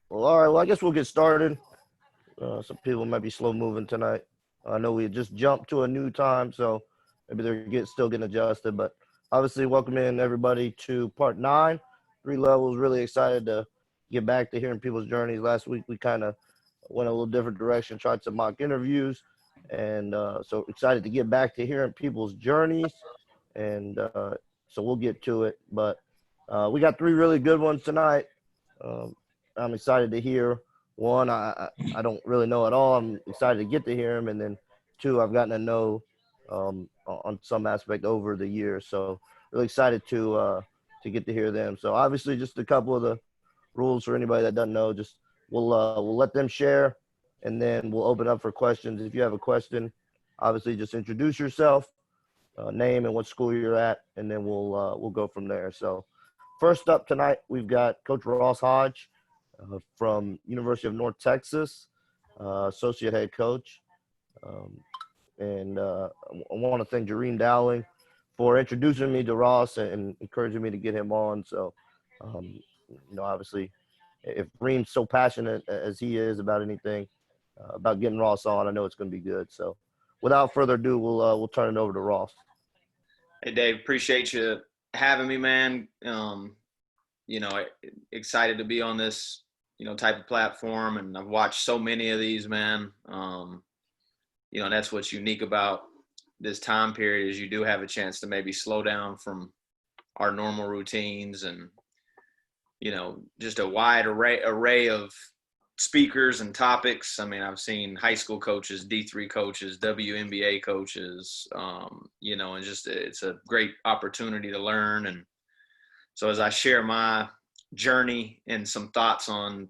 Well, all right. Well, I guess we'll get started. Some people might be slow moving tonight. I know we just jumped to a new time, so maybe still getting adjusted. But obviously, welcome in everybody to part 9, 3 levels. Really excited to get back to hearing people's journeys. Last week we kind of went a little different direction, tried some mock interviews, and so excited to get back to hearing people's journeys. And so we'll get to it. But we got 3 really good ones tonight. Um, I'm excited to hear. One, I don't really know at all. I'm excited to get to hear him, and then 2, I've gotten to know on some aspect over the years. So really excited to get to hear them. So obviously, just a couple of the rules for anybody that doesn't know. Just we'll let them share, and then we'll open up for questions. If you have a question, obviously just introduce yourself, name and what school you're at, and then we'll go from there. So first up tonight, we've got Coach Ross Hodge from University of North Texas, associate head coach. And I want to thank Kareem Dowling for introducing me to Ross and encouraging me to get him on. So, obviously, if Kareem's so passionate as he is about anything, about getting Ross on, I know it's going to be good. So, without further ado, we'll turn it over to Ross. Hey, Dave, appreciate you having me, man. Excited to be on this, type of platform. And I've watched so many of these, man. And that's what's unique about this time period is you do have a chance to maybe slow down from our normal routines and, just a wide array of speakers and topics. I mean, I've seen high school coaches, D3 coaches, WNBA coaches, and just it's a great opportunity to learn. And so as I share my journey and some thoughts on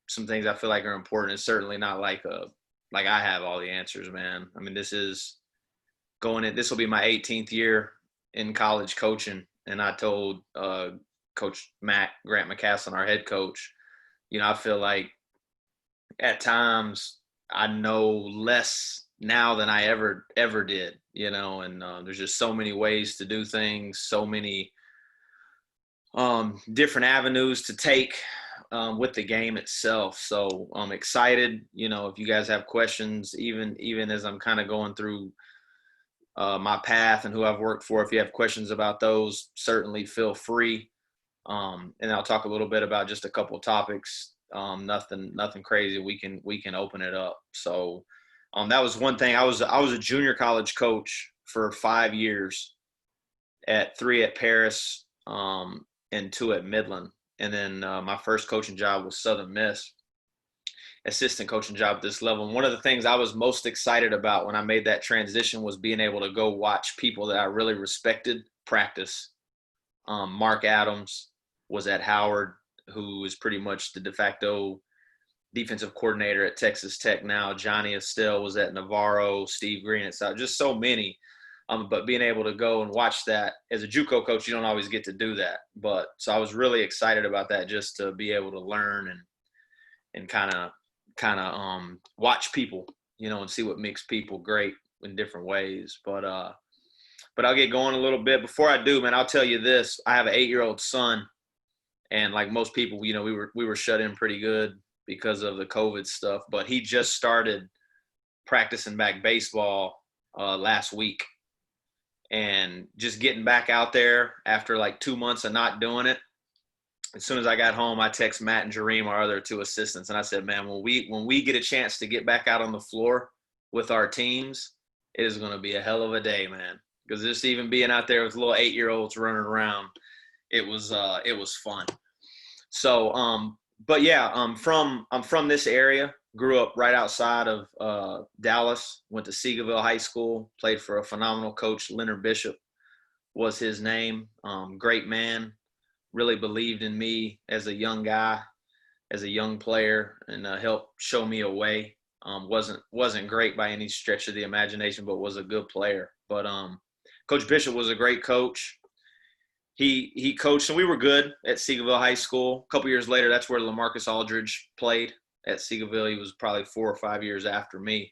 some things I feel like are important, it's certainly not like I have all the answers, man. I mean, this will be my 18th year in college coaching. And I told Coach Grant McCaslin, our head coach, I feel like at times I know less now than I ever did, and there's just so many ways to do things, so many different avenues to take with the game itself. So I'm excited, if you guys have questions, even as I'm kind of going through my path and who I've worked for, if you have questions about those, certainly feel free. And I'll talk a little bit about just a couple of topics. Nothing crazy. We can open it up. So that was one thing. I was a junior college coach for 5 years, 3 at Paris, and 2 at Midland. And then my first coaching job was Southern Miss, assistant coaching job at this level. And one of the things I was most excited about when I made that transition was being able to go watch people that I really respected practice. Mark Adams was at Howard, who is pretty much the de facto defensive coordinator at Texas Tech now. Johnny Estelle was at Navarro, Steve Green at South, just so many. But being able to go and watch that as a JUCO coach, you don't always get to do that. But so I was really excited about that, just to be able to learn and kind of watch people, and see what makes people great in different ways. But I'll get going a little bit. Before I do, man, I'll tell you this: I have an 8-year-old son, and like most people, we were shut in pretty good because of the COVID stuff. But he just started practicing back baseball last week. And just getting back out there after like 2 months of not doing it. As soon as I got home, I text Matt and Kareem, our other 2 assistants, and I said, man, when we get a chance to get back out on the floor with our teams, it is going to be a hell of a day, man. Because just even being out there with little 8-year-olds running around, it was fun. So, but yeah, I'm from this area. Grew up right outside of Dallas, went to Seagoville High School, played for a phenomenal coach. Leonard Bishop was his name. Great man, really believed in me as a young guy, as a young player, and helped show me a way. Wasn't great by any stretch of the imagination, but was a good player. But Coach Bishop was a great coach. He coached, and we were good at Seagoville High School. A couple years later, that's where LaMarcus Aldridge played. At Seagoville, he was probably 4 or 5 years after me.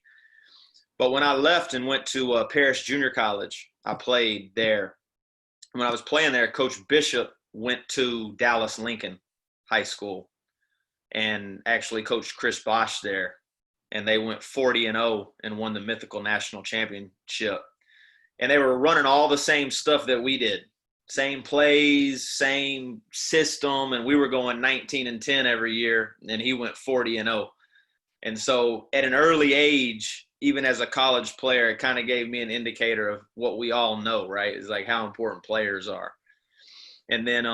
But when I left and went to Paris Junior College, I played there. When I was playing there, Coach Bishop went to Dallas Lincoln High School. and actually coached Chris Bosh there. And they went 40-0 and won the mythical national championship. And they were running all the same stuff that we did. Same plays, same system, and we were going 19-10 every year, and he went 40-0. And so at an early age, even as a college player, it kind of gave me an indicator of what we all know, right? It's like how important players are. And then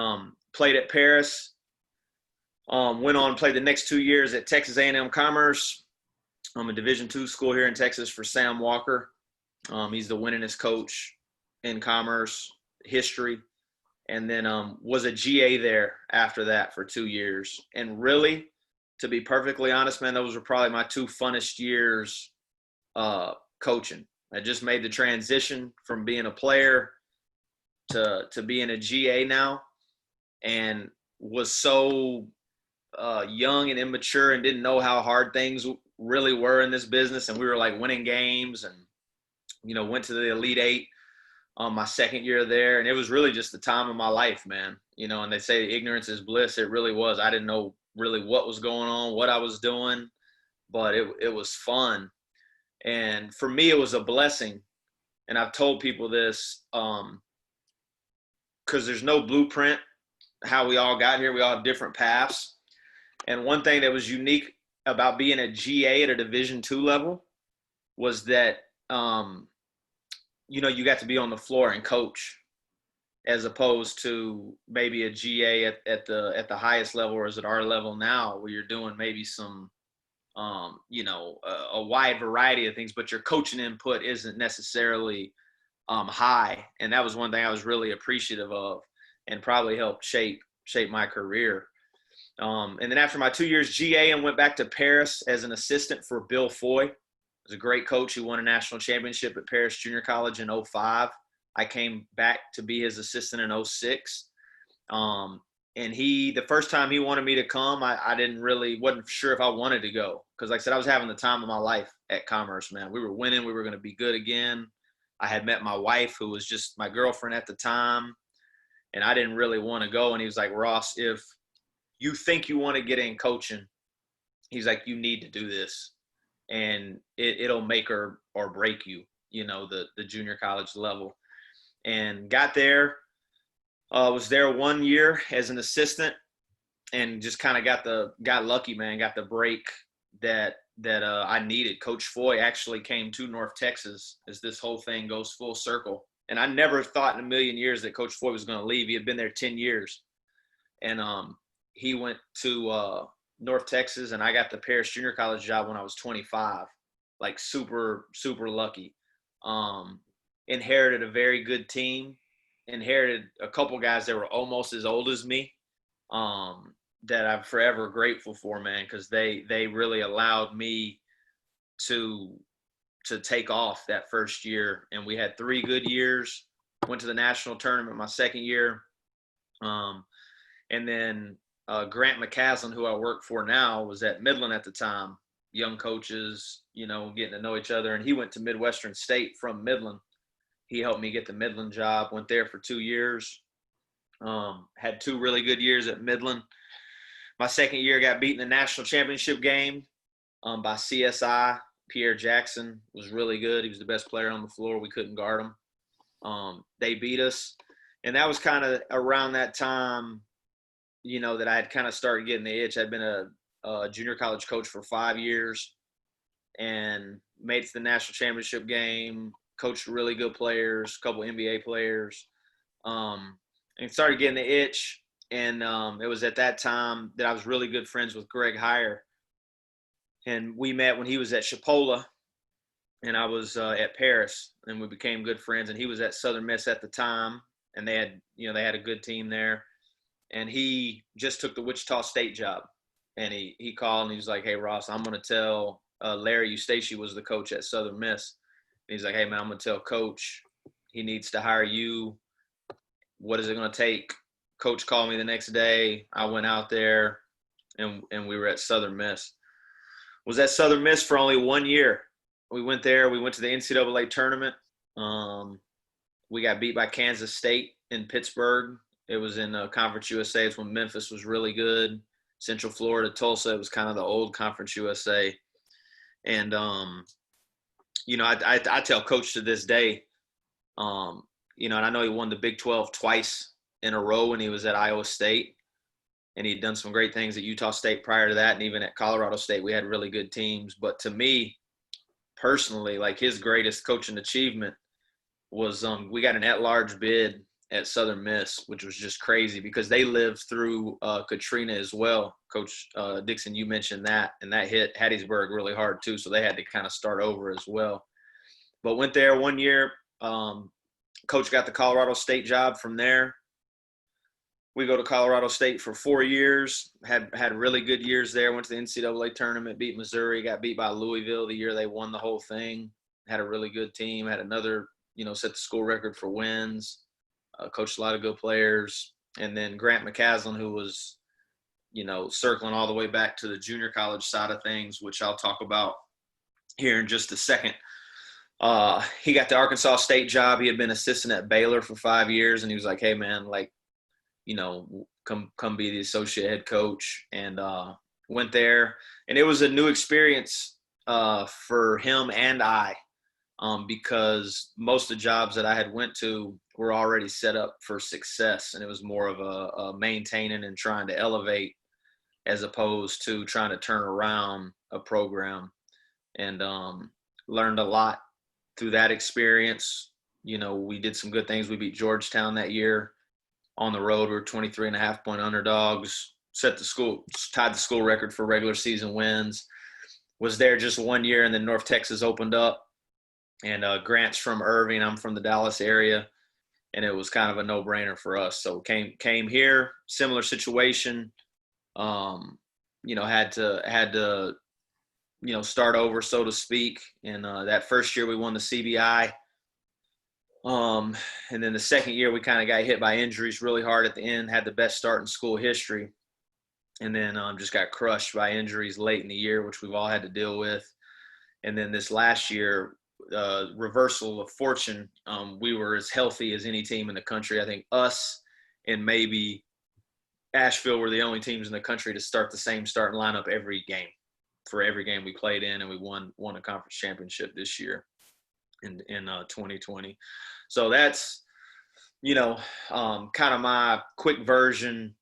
played at Paris, went on, played the next 2 years at Texas A&M Commerce. I'm a Division II school here in Texas for Sam Walker. He's the winningest coach in Commerce history. And then was a GA there after that for 2 years. And really, to be perfectly honest, man, those were probably my 2 funnest years coaching. I just made the transition from being a player to being a GA now, and was so young and immature and didn't know how hard things really were in this business. And we were like winning games and, you know, went to the Elite Eight my second year there. And it was really just the time of my life, man. You know, and they say ignorance is bliss. It really was. I didn't know really what was going on, what I was doing, but it was fun. And for me, it was a blessing. And I've told people this because there's no blueprint how we all got here. We all have different paths. And one thing that was unique about being a GA at a Division II level was that, you know, you got to be on the floor and coach, as opposed to maybe a GA at the highest level, or is at our level now, where you're doing maybe some, you know, a wide variety of things, but your coaching input isn't necessarily high. And that was one thing I was really appreciative of, and probably helped shape my career. And then after my 2 years GA, and went back to Paris as an assistant for Bill Foy. He was a great coach who won a national championship at Paris Junior College in 2005. I came back to be his assistant in 2006. And the first time he wanted me to come, I wasn't sure if I wanted to go. Because like I said, I was having the time of my life at Commerce, man. We were winning. We were going to be good again. I had met my wife, who was just my girlfriend at the time. And I didn't really want to go. And he was like, Ross, if you think you want to get in coaching, he's like, you need to do this. And it'll make or break you, you know, the junior college level. And got there, was there 1 year as an assistant, and just kind of got lucky, man, got the break that I needed. Coach Foy actually came to North Texas, as this whole thing goes full circle. And I never thought in a million years that Coach Foy was going to leave. He had been there 10 years. And he went to North Texas, and I got the Paris Junior College job when I was 25, like super, super lucky. Inherited a very good team, inherited a couple guys that were almost as old as me, that I'm forever grateful for, man, because they really allowed me to take off that first year. And we had 3 good years, went to the national tournament my second year. And then Grant McCaslin, who I work for now, was at Midland at the time, young coaches, you know, getting to know each other. And he went to Midwestern State from Midland. He helped me get the Midland job, went there for 2 years, had 2 really good years at Midland. My second year got beat in the national championship game by CSI. Pierre Jackson was really good. He was the best player on the floor. We couldn't guard him. They beat us. And that was kind of around that time, you know, that I had kind of started getting the itch. I'd been a junior college coach for 5 years and made it to the national championship game, coached really good players, a couple NBA players, and started getting the itch. And it was at that time that I was really good friends with Greg Heyer. And we met when he was at Chipola and I was at Paris, and we became good friends. And he was at Southern Miss at the time, and they had a good team there. And he just took the Wichita State job. And he called and he was like, hey, Ross, I'm going to tell Larry Eustace was the coach at Southern Miss. And he's like, hey, man, I'm going to tell Coach he needs to hire you. What is it going to take? Coach called me the next day. I went out there, and we were at Southern Miss. Was at Southern Miss for only 1 year. We went there. We went to the NCAA tournament. We got beat by Kansas State in Pittsburgh. It was in Conference USA. It's when Memphis was really good. Central Florida, Tulsa. It was kind of the old Conference USA. And, I tell Coach to this day, and I know he won the Big 12 twice in a row when he was at Iowa State. And he'd done some great things at Utah State prior to that. And even at Colorado State, we had really good teams. But to me, personally, like his greatest coaching achievement was we got an at-large bid at Southern Miss, which was just crazy because they lived through Katrina as well. Coach Dixon, you mentioned that, and that hit Hattiesburg really hard too, so they had to kind of start over as well. But went there one year. Coach got the Colorado State job from there. We go to Colorado State for 4 years, had really good years there, went to the NCAA tournament, beat Missouri, got beat by Louisville the year they won the whole thing, had a really good team, had another, set the school record for wins, coached a lot of good players. And then Grant McCaslin, who was, circling all the way back to the junior college side of things, which I'll talk about here in just a second. He got the Arkansas State job. He had been assistant at Baylor for 5 years, and he was like, hey, man, come be the associate head coach, and went there. And it was a new experience for him and I, because most of the jobs that I had went to were already set up for success, and it was more of a maintaining and trying to elevate as opposed to trying to turn around a program. And learned a lot through that experience. We did some good things. We beat Georgetown that year. On the road, we were 23.5-point underdogs, tied the school record for regular season wins. Was there just 1 year, and then North Texas opened up. And Grant's from Irving, I'm from the Dallas area, and it was kind of a no-brainer for us. So came here, similar situation. Had to start over, so to speak. And that first year we won the CBI. And then the second year we kind of got hit by injuries really hard at the end, had the best start in school history. And then just got crushed by injuries late in the year, which we've all had to deal with. And then this last year, reversal of fortune, we were as healthy as any team in the country. I think us and maybe Asheville were the only teams in the country to start the same starting lineup every game we played in, and we won a conference championship this year in 2020. So that's, kind of my quick version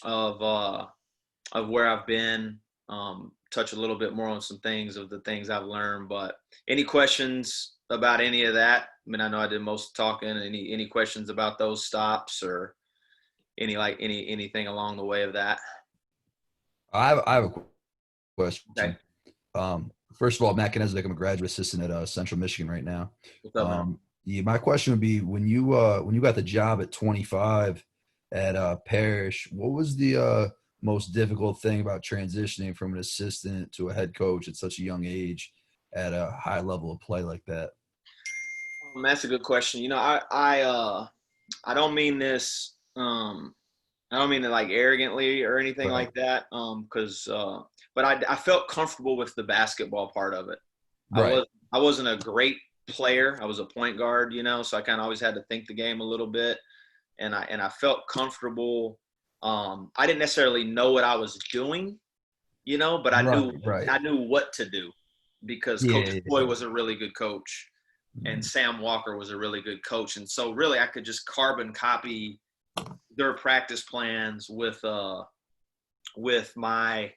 of where I've been. Touch a little bit more on some things of the things I've learned. But any questions about any of that? I mean, I know I did most of talking. Any questions about those stops or anything along the way of that? I have a question. Okay. First of all, Matt Knezlik, I'm a graduate assistant at Central Michigan right now. What's up, man? My question would be, when you got the job at 25 at Parrish, what was the most difficult thing about transitioning from an assistant to a head coach at such a young age at a high level of play like that? That's a good question. I don't mean this. I don't mean it like arrogantly or anything Right. like that. But I felt comfortable with the basketball part of it. Right. I wasn't a great player. I was a point guard, so I kind of always had to think the game a little bit, and I felt comfortable. I didn't necessarily know what I was doing, but I knew what to do because Coach Boy was a really good coach, and Sam Walker was a really good coach, and so really I could just carbon copy their practice plans with my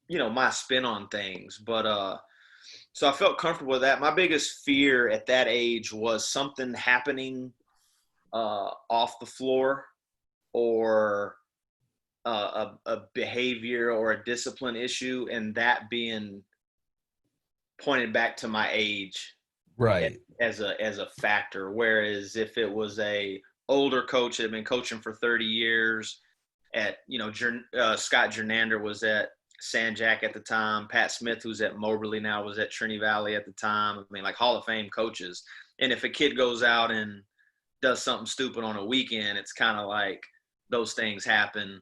my spin on things. But so I felt comfortable with that. My biggest fear at that age was something happening off the floor, or a behavior or a discipline issue, and that being pointed back to my age, Right. as a factor. Whereas if it was a older coach that had been coaching for 30 years at, Scott Jernander was at San Jack at the time. Pat Smith, who's at Moberly now, was at Trinity Valley at the time. I mean, like Hall of Fame coaches. And if a kid goes out and does something stupid on a weekend, it's kind of like those things happen.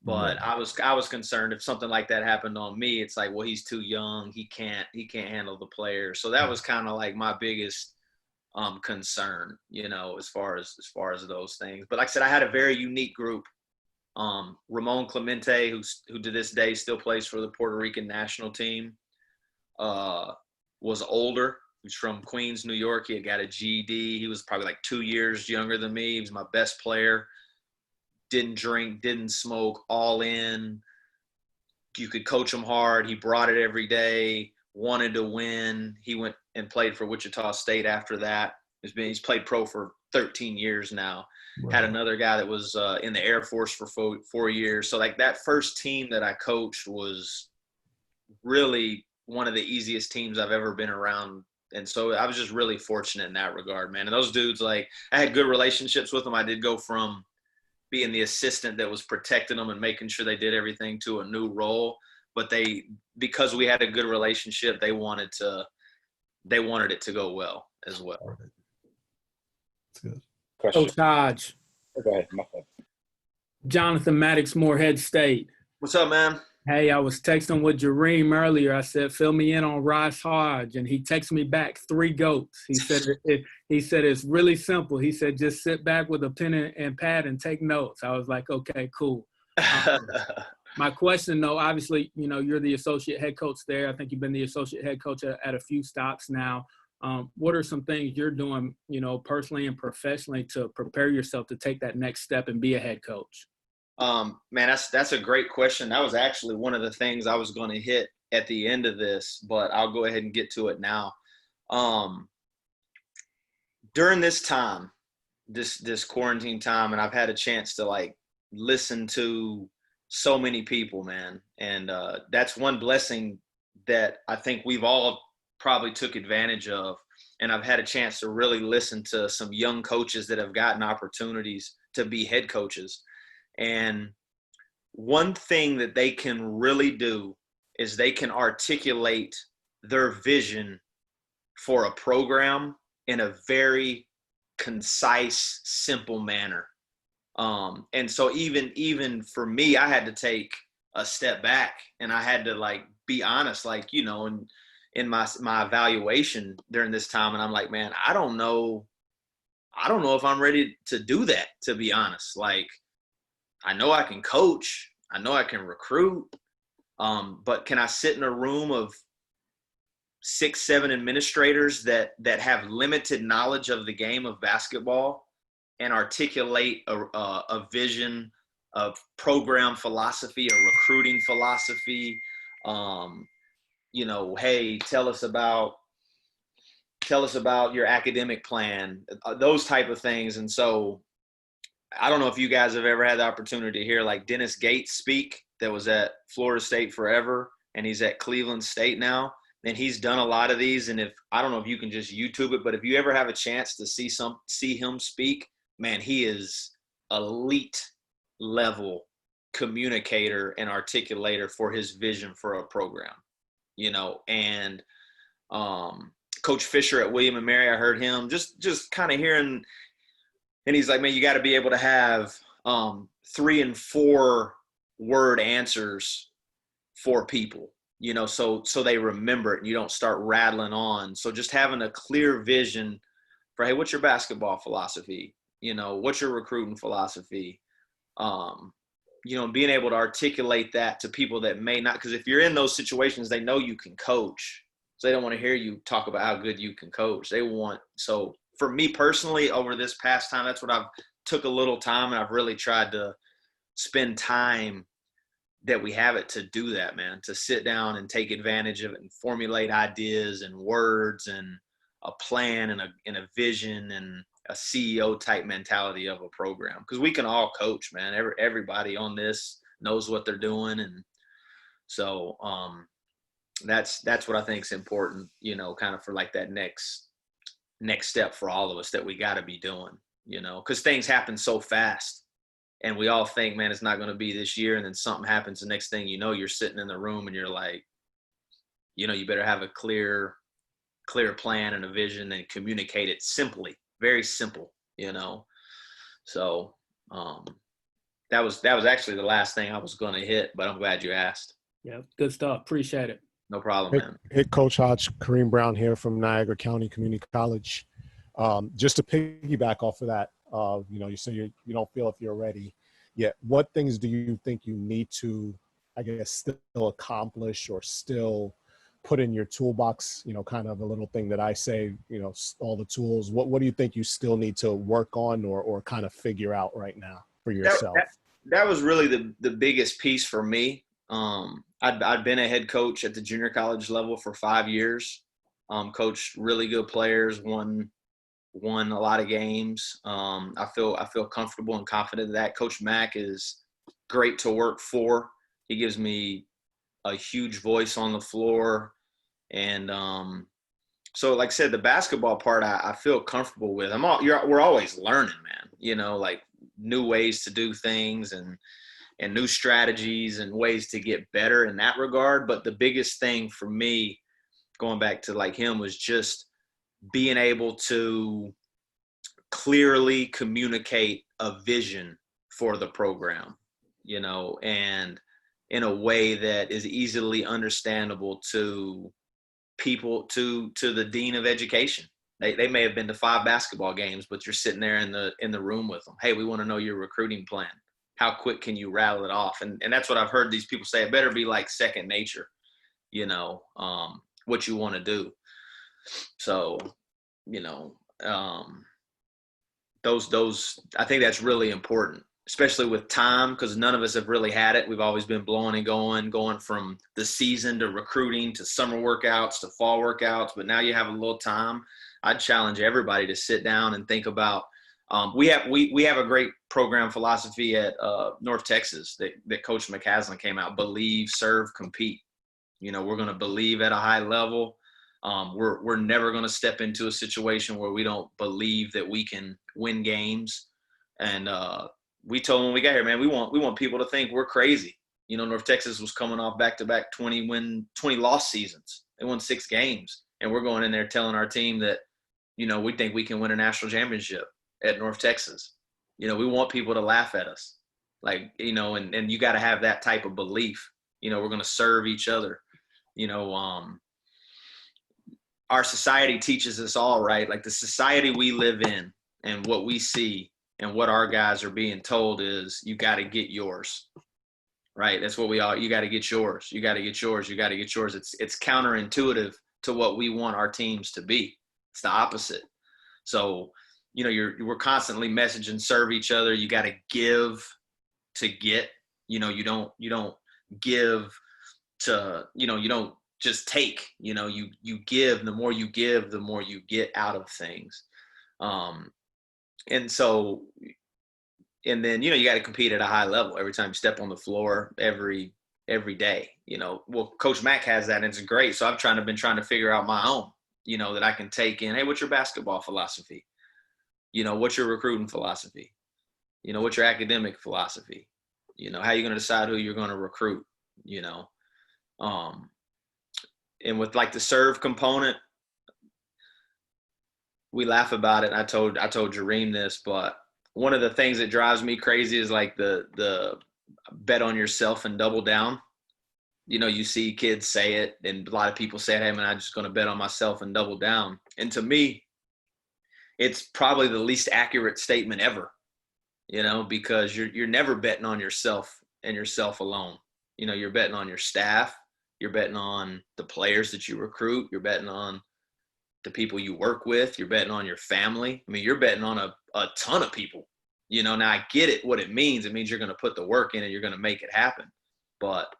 But I was concerned if something like that happened on me, it's like, well, he's too young. He can't handle the player. So that was kind of like my biggest concern, as far as those things. But like I said, I had a very unique group Ramon Clemente, who to this day still plays for the Puerto Rican national team, was older. He's from Queens, New York. He had got a GED. He was probably like 2 years younger than me. He was my best player. Didn't drink, didn't smoke, all in. You could coach him hard. He brought it every day, wanted to win. He went and played for Wichita State after that. He's played pro for 13 years now. Wow. Had another guy that was in the Air Force for 4 years. So, like, that first team that I coached was really one of the easiest teams I've ever been around. And so I was just really fortunate in that regard, man. And those dudes, like, I had good relationships with them. I did go from being the assistant that was protecting them and making sure they did everything to a new role. But because we had a good relationship, they wanted it to go well as well. That's good. Question. Coach Hodge. Go ahead. My fault. Jonathan Mattox, Morehead State. What's up, man? Hey, I was texting with Kareem earlier. I said, fill me in on Rice Hodge. And he texted me back 3 goats. He said it's really simple. He said, just sit back with a pen and pad and take notes. I was like, okay, cool. My question, though, obviously, you're the associate head coach there. I think you've been the associate head coach at a few stops now. What are some things you're doing, personally and professionally to prepare yourself to take that next step and be a head coach? Man, that's a great question. That was actually one of the things I was going to hit at the end of this, but I'll go ahead and get to it now. During this time, this quarantine time, and I've had a chance to, like, listen to so many people, man. And that's one blessing that I think we've all probably took advantage of. And I've had a chance to really listen to some young coaches that have gotten opportunities to be head coaches. And one thing that they can really do is they can articulate their vision for a program in a very concise, simple manner. And so even for me, I had to take a step back and I had to, like, be honest, like, in my evaluation during this time. And I'm like, man, I don't know if I'm ready to do that, to be honest. Like, I know I can coach, I know I can recruit, but can I sit in a room of 6, 7 administrators that have limited knowledge of the game of basketball and articulate a vision of program philosophy, a recruiting philosophy? Hey, tell us about your academic plan, those type of things. And so I don't know if you guys have ever had the opportunity to hear, like, Dennis Gates speak, that was at Florida State forever, and he's at Cleveland State now. And he's done a lot of these. And I don't know if you can just YouTube it, but if you ever have a chance to see him speak, man, he is elite level communicator and articulator for his vision for a program, and Coach Fisher at William & Mary, I heard him just kind of hearing, and he's like, man, you got to be able to have 3 and 4 word answers for people, so they remember it and you don't start rattling on. So just having a clear vision for, hey, what's your basketball philosophy? What's your recruiting philosophy? Being able to articulate that to people that may not, because if you're in those situations, they know you can coach. So they don't want to hear you talk about how good you can coach. So for me personally, over this past time, that's what I've took a little time, and I've really tried to spend time that we have it to do that, man, to sit down and take advantage of it and formulate ideas and words and a plan and a vision and a CEO type mentality of a program. Because we can all coach, man. Everybody on this knows what they're doing. And so that's what I think is important, kind of for, like, that next step for all of us that we got to be doing, because things happen so fast and we all think, man, it's not going to be this year. And then something happens. The next thing you're sitting in the room and you're like, you better have a clear plan and a vision and communicate it simply, very simple, So that was actually the last thing I was going to hit, but I'm glad you asked. Yeah, good stuff. Appreciate it. No problem, man. Hey, Coach Hodge, Kareem Brown here from Niagara County Community College. Just to piggyback off of that, you say you don't feel if you're ready. Yeah. What things do you think you need to, I guess, still accomplish or still put in your toolbox? Kind of a little thing that I say, all the tools. What do you think you still need to work on or kind of figure out right now for yourself? That was really the biggest piece for me. I'd been a head coach at the junior college level for 5 years. Coached really good players, won a lot of games. I feel comfortable and confident that Coach Mack is great to work for. He gives me a huge voice on the floor. And so like I said, the basketball part I feel comfortable with. We're always learning, man, like new ways to do things and new strategies and ways to get better in that regard. But the biggest thing for me, going back to like him, was just being able to clearly communicate a vision for the program, and in a way that is easily understandable to people, to the dean of education. They may have been to 5 basketball games, but you're sitting there in the room with them. Hey, we want to know your recruiting plan. How quick can you rattle it off? And that's what I've heard these people say. It better be like second nature, what you want to do. So, those I think that's really important, especially with time, because none of us have really had it. We've always been blowing and going from the season to recruiting to summer workouts to fall workouts. But now you have a little time. I'd challenge everybody to sit down and think about. We have a great program philosophy at North Texas that Coach McCaslin came out. Believe, serve, compete. We're going to believe at a high level. We're never going to step into a situation where we don't believe that we can win games. And we told them when we got here, man, we want people to think we're crazy. North Texas was coming off back-to-back 20 loss seasons. They won 6 games, and we're going in there telling our team that we think we can win a national championship at North Texas. We want people to laugh at us, and you got to have that type of belief. We're going to serve each other. Our society teaches us all, right? Like the society we live in and what we see and what our guys are being told is you got to get yours, right? That's what you got to get yours. You got to get yours. You got to get yours. It's counterintuitive to what we want our teams to be. It's the opposite. So, we're constantly messaging, serve each other. You got to give to get, you don't give to, you don't just take, you give. The more you give, the more you get out of things. And so, and then, you got to compete at a high level every time you step on the floor, every day, well, Coach Mack has that and it's great. So I've been trying to figure out my own, that I can take in. Hey, what's your basketball philosophy? What's your recruiting philosophy? What's your academic philosophy? How are you going to decide who you're going to recruit? And with like the serve component, we laugh about it. I told Kareem this, but one of the things that drives me crazy is like the bet on yourself and double down. You see kids say it, and a lot of people say, hey, man, I'm just going to bet on myself and double down. And to me, it's probably the least accurate statement ever, because you're never betting on yourself and yourself alone. You're betting on your staff. You're betting on the players that you recruit. You're betting on the people you work with. You're betting on your family. I mean, you're betting on a ton of people. Now I get it, what it means. It means you're going to put the work in and you're going to make it happen. But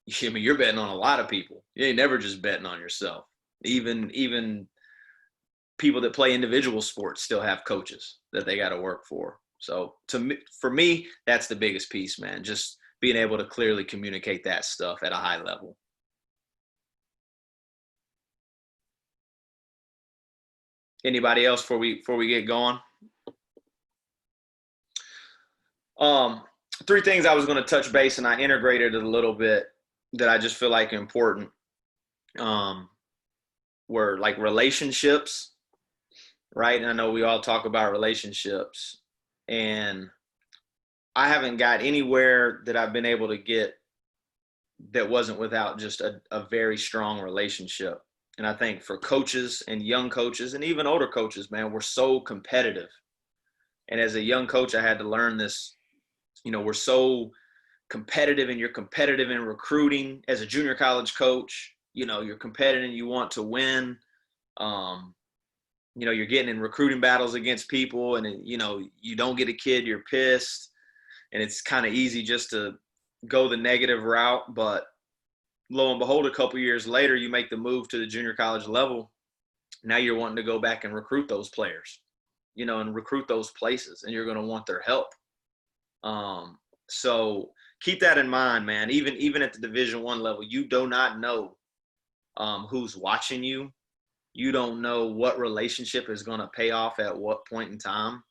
you're betting on a lot of people. You ain't never just betting on yourself. Even people that play individual sports still have coaches that they got to work for. So for me, that's the biggest piece, man. Just being able to clearly communicate that stuff at a high level. Anybody else before we get going? 3 things I was going to touch base, and I integrated it a little bit that I just feel like are important. Were like relationships, right? And I know we all talk about relationships, and I haven't got anywhere that I've been able to get that wasn't without just a very strong relationship. And I think for coaches and young coaches and even older coaches, man, we're so competitive. And as a young coach, I had to learn this we're so competitive, and you're competitive in recruiting as a junior college coach. You're competitive and you want to win. You're getting in recruiting battles against people, and you don't get a kid, you're pissed, and it's kind of easy just to go the negative route. But lo and behold, a couple years later, you make the move to the junior college level. Now you're wanting to go back and recruit those players, and recruit those places, and you're going to want their help. So keep that in mind, man. Even at the Division I level, you do not know who's watching you. You don't know what relationship is going to pay off at what point in time.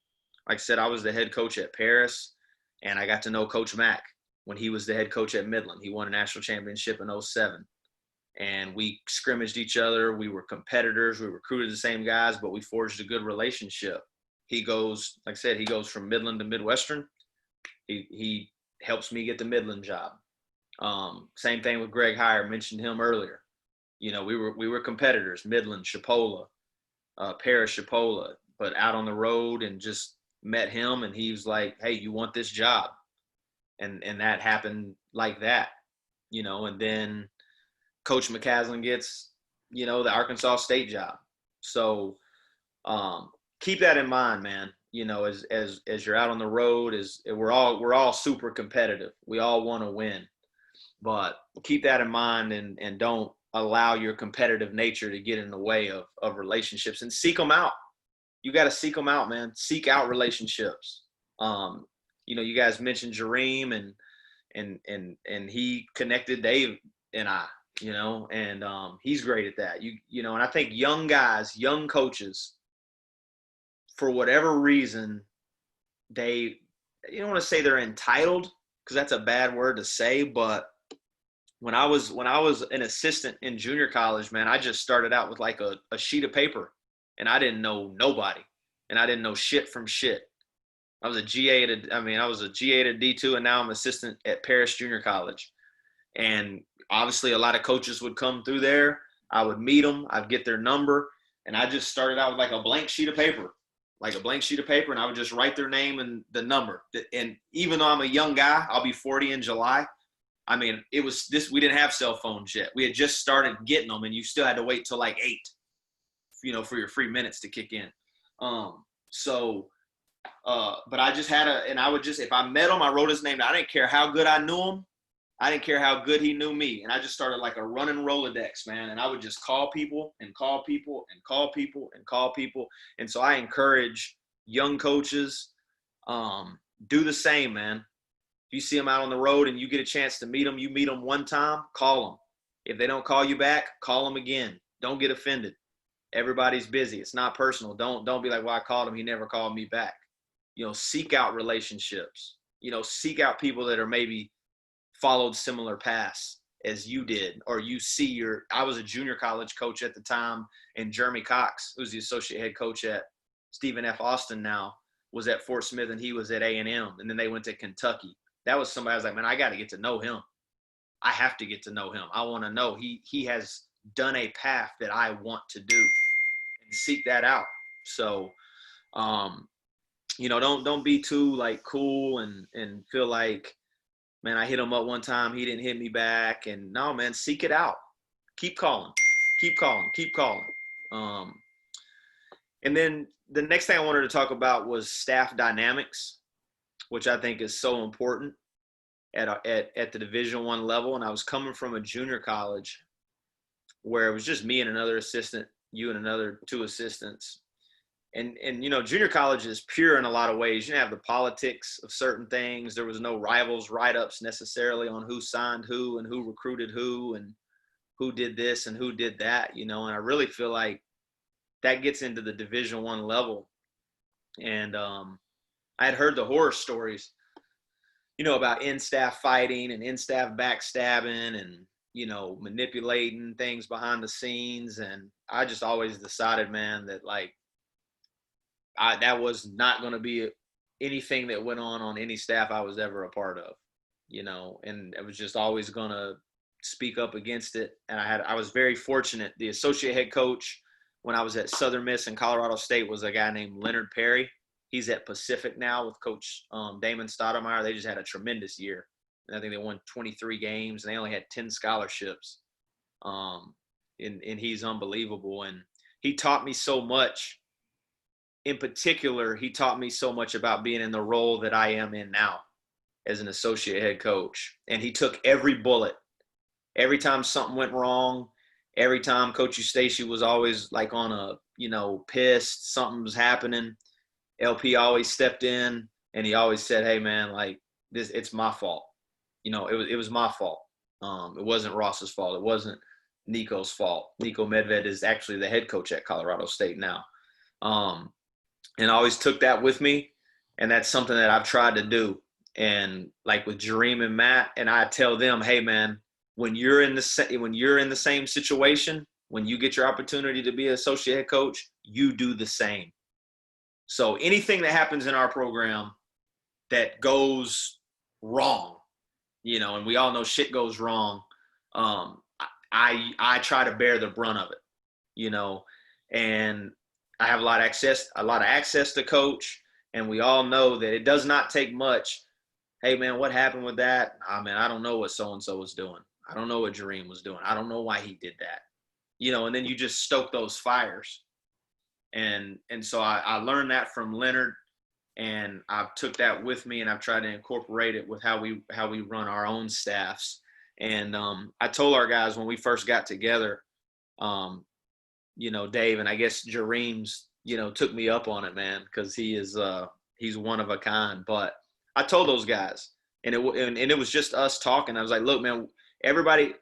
Like I said, I was the head coach at Paris, and I got to know Coach Mack when he was the head coach at Midland. He won a national championship in 2007. And we scrimmaged each other. We were competitors. We recruited the same guys, but we forged a good relationship. He goes, like I said, he goes from Midland to Midwestern. He helps me get the Midland job. Same thing with Greg Heyer. Mentioned him earlier. We were competitors, Midland, Chipola, Paris, Chipola, but out on the road, and just met him, and he was like, hey, you want this job? And that happened like that, and then Coach McCaslin gets, the Arkansas State job. So keep that in mind, man. As you're out on the road, we're all super competitive. We all want to win, but keep that in mind, and don't allow your competitive nature to get in the way of relationships, and seek them out. You got to seek them out, man. Seek out relationships. You guys mentioned Kareem, and he connected Dave and I, and he's great at that. And I think young guys, young coaches, for whatever reason, you don't want to say they're entitled, because that's a bad word to say, but when I was an assistant in junior college, man, I just started out with like a sheet of paper, and I didn't know nobody, and I didn't know shit from shit. I was a GA to D2, and now I'm assistant at Paris Junior College. And obviously a lot of coaches would come through there. I would meet them. I'd get their number, and I just started out with like a blank sheet of paper, and I would just write their name and the number. And even though I'm a young guy, I'll be 40 in July. I mean, it was this, we didn't have cell phones yet. We had just started getting them, and you still had to wait till like 8, for your free minutes to kick in. But I just had and I would just, if I met him, I wrote his name down. I didn't care how good I knew him. I didn't care how good he knew me. And I just started like a running Rolodex, man. And I would just call people and call people and call people and call people. And so I encourage young coaches, do the same, man. If you see them out on the road and you get a chance to meet them, you meet them one time, call them. If they don't call you back, call them again. Don't get offended. Everybody's busy. It's not personal. Don't be like, well, I called him, he never called me back. Seek out relationships. Seek out people that are maybe followed similar paths as you did, or I was a junior college coach at the time, and Jeremy Cox, who's the associate head coach at Stephen F. Austin now, was at Fort Smith, and he was at A&M, and then they went to Kentucky. That was somebody I was like, man, I got to get to know him. I have to get to know him. I want to know he has done a path that I want to do, and seek that out. So, don't be too like cool and feel like, man, I hit him up one time, he didn't hit me back. And no, man, seek it out. Keep calling. And then the next thing I wanted to talk about was staff dynamics, which I think is so important at the Division I level. And I was coming from a junior college where it was just me and another assistant, you and another 2 assistants. And junior college is pure in a lot of ways. You didn't have the politics of certain things. There was no rivals write-ups necessarily on who signed who and who recruited who and who did this and who did that, and I really feel like that gets into the Division I level. And I had heard the horror stories, about in-staff fighting and in-staff backstabbing and, manipulating things behind the scenes. And I just always decided, man, that like, that was not going to be anything that went on any staff I was ever a part of, and I was just always going to speak up against it. And I was very fortunate. The associate head coach when I was at Southern Miss and Colorado State was a guy named Leonard Perry. He's at Pacific now with Coach Damon Stoudemire. They just had a tremendous year. And I think they won 23 games, and they only had 10 scholarships. And he's unbelievable. And he taught me so much. In particular, he taught me so much about being in the role that I am in now as an associate head coach. And he took every bullet. Every time something went wrong, every time Coach Eustace was always like on a, pissed, something was happening, LP always stepped in and he always said, hey man, like this, it's my fault. It was my fault. It wasn't Ross's fault. It wasn't Nico's fault. Nico Medved is actually the head coach at Colorado State now. And I always took that with me. And that's something that I've tried to do. And like with Kareem and Matt, and I tell them, hey man, when you're in the same situation, when you get your opportunity to be an associate head coach, you do the same. So anything that happens in our program that goes wrong, and we all know shit goes wrong, I try to bear the brunt of it, and I have a lot of access to coach, and we all know that it does not take much. Hey man, what happened with that? Man, I don't know what so-and-so was doing. I don't know what Kareem was doing. I don't know why he did that, and then you just stoke those fires. And so I learned that from Leonard, and I've took that with me, and I've tried to incorporate it with how we run our own staffs. And I told our guys when we first got together, Dave, and I guess Jareem's, took me up on it, man, because he's one of a kind. But I told those guys, and it was just us talking. I was like, look, man, everybody,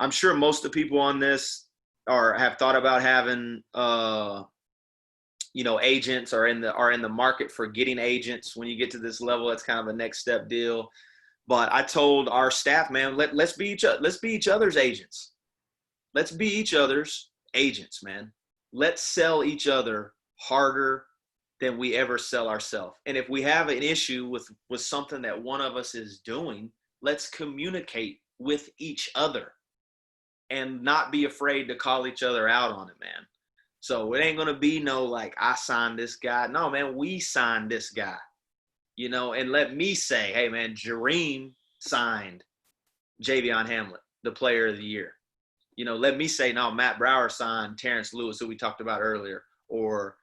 I'm sure most of the people on this have thought about having agents, are in the market for getting agents. When you get to this level, that's kind of a next step deal. But I told our staff, man, let's be each other's agents. Let's be each other's agents, man. Let's sell each other harder than we ever sell ourselves. And if we have an issue with something that one of us is doing, let's communicate with each other and not be afraid to call each other out on it, man. So it ain't going to be no like, I signed this guy. No, man, we signed this guy, and let me say, hey, man, Kareem signed Javion Hamlet, the player of the year. Let me say, no, Matt Brower signed Terrence Lewis, who we talked about earlier, or,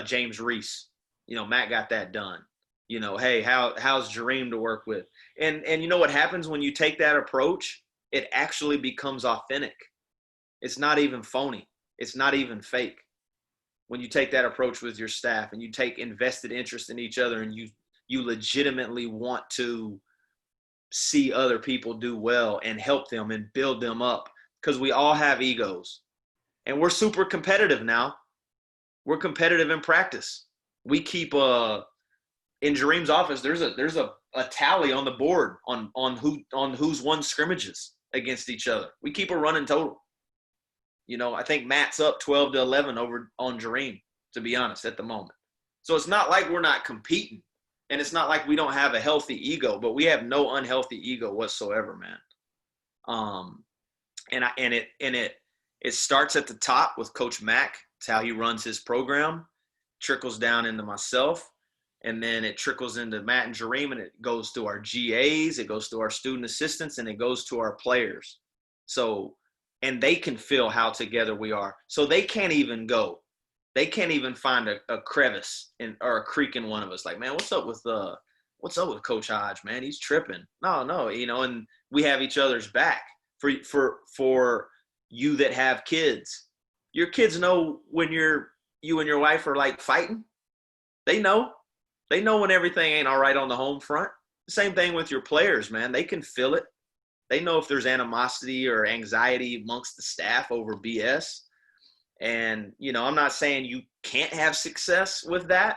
James Reese. Matt got that done. Hey, how's Kareem to work with? And what happens when you take that approach? It actually becomes authentic. It's not even phony. It's not even fake. When you take that approach with your staff and you take invested interest in each other and you legitimately want to see other people do well and help them and build them up, because we all have egos. And we're super competitive now. We're competitive in practice. We keep in Kareem's office, there's a tally on the board on who's won scrimmages against each other. We keep a running total. I think Matt's up 12-11 over on Kareem, to be honest, at the moment. So it's not like we're not competing, and it's not like we don't have a healthy ego, but we have no unhealthy ego whatsoever, man. It starts at the top with Coach Mack. It's how he runs his program, trickles down into myself, and then it trickles into Matt and Kareem, and it goes to our GAs, it goes to our student assistants, and it goes to our players. So, and they can feel how together we are. So they can't even go. They can't even find a crevice or a creek in one of us. Like, man, what's up with Coach Hodge, man? He's tripping. No, and we have each other's back. For you that have kids, your kids know when you and your wife are like fighting. They know when everything ain't all right on the home front. Same thing with your players, man. They can feel it. They know if there's animosity or anxiety amongst the staff over BS. And, I'm not saying you can't have success with that,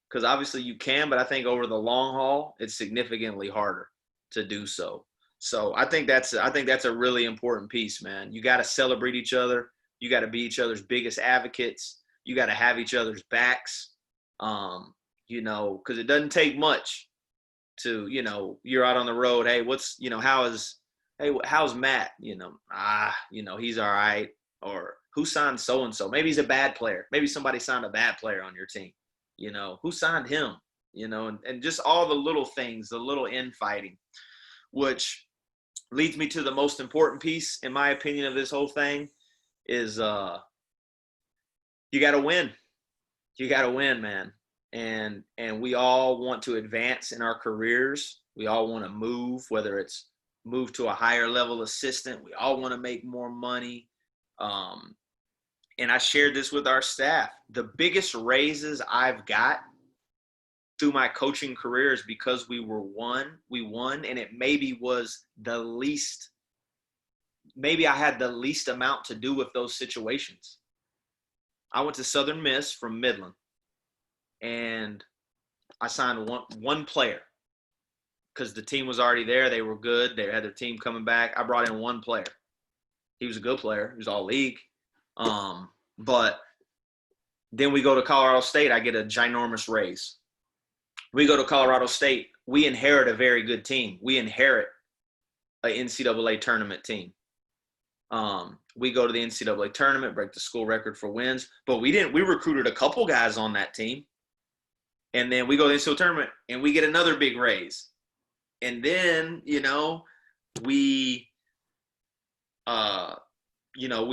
because obviously you can, but I think over the long haul, it's significantly harder to do so. So I think that's a really important piece, man. You got to celebrate each other. You got to be each other's biggest advocates. You got to have each other's backs, because it doesn't take much to, you're out on the road. Hey, how's Matt? He's all right. Or who signed so-and-so? Maybe he's a bad player. Maybe somebody signed a bad player on your team. You know, who signed him? You know, and just all the little things, the little infighting, which leads me to the most important piece, in my opinion, of this whole thing is you got to win. You got to win, man. And we all want to advance in our careers. We all want to move, whether it's move to a higher level assistant. We all want to make more money. And I shared this with our staff. The biggest raises I've got through my coaching career is because we won, and it maybe was the least, maybe I had the least amount to do with those situations. I went to Southern Miss from Midland, and I signed one player because the team was already there. They were good. They had their team coming back. I brought in one player. He was a good player. He was all league. But then we go to Colorado State. I get a ginormous raise. We go to Colorado State. We inherit a very good team. We inherit an NCAA tournament team. We go to the NCAA tournament, break the school record for wins, but we recruited a couple guys on that team. And then we go to the NCAA tournament and we get another big raise. And then, we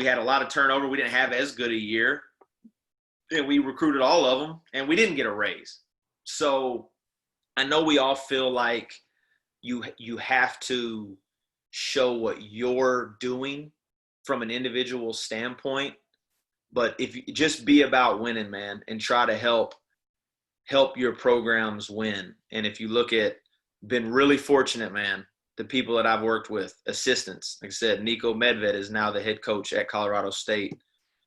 had a lot of turnover. We didn't have as good a year. And we recruited all of them and we didn't get a raise. So I know we all feel like you have to show what you're doing from an individual standpoint, but if you just be about winning, man, and try to help your programs win. And if you look at, been really fortunate, man, the people that I've worked with, assistants, like I said, Nico Medved is now the head coach at Colorado State.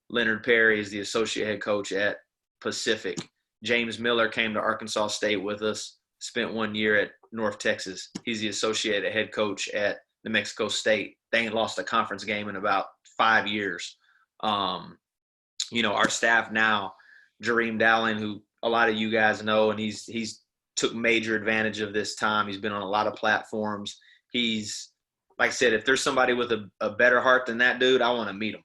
Leonard Perry is the associate head coach at Pacific. James Miller came to Arkansas State with us, spent 1 year at North Texas. He's the associate head coach at New Mexico State. They ain't lost a conference game in about 5 years. Our staff now, Jareem Dallin, who a lot of you guys know, and he's took major advantage of this time. He's been on a lot of platforms. He's, like I said, if there's somebody with a better heart than that dude, I want to meet him.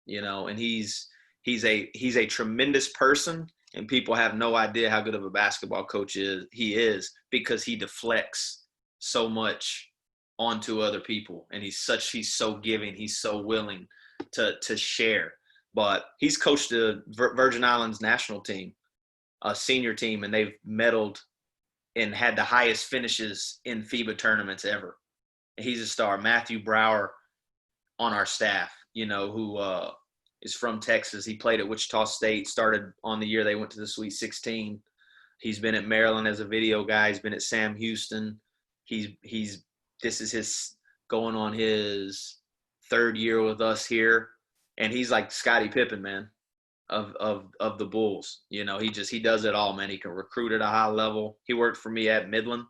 And he's a tremendous person, and people have no idea how good of a basketball coach he is because he deflects so much onto other people, and he's so giving, he's so willing to share. But he's coached the Virgin Islands national team, a senior team, and they've medaled and had the highest finishes in FIBA tournaments ever. And he's a star. Matthew Brower on our staff, who is from Texas. He played at Wichita State, started on the year they went to the Sweet 16. He's been at Maryland as a video guy. He's been at Sam Houston. This is his going on his third year with us here. And he's like Scottie Pippen, man, of the Bulls. He does it all, man. He can recruit at a high level. He worked for me at Midland.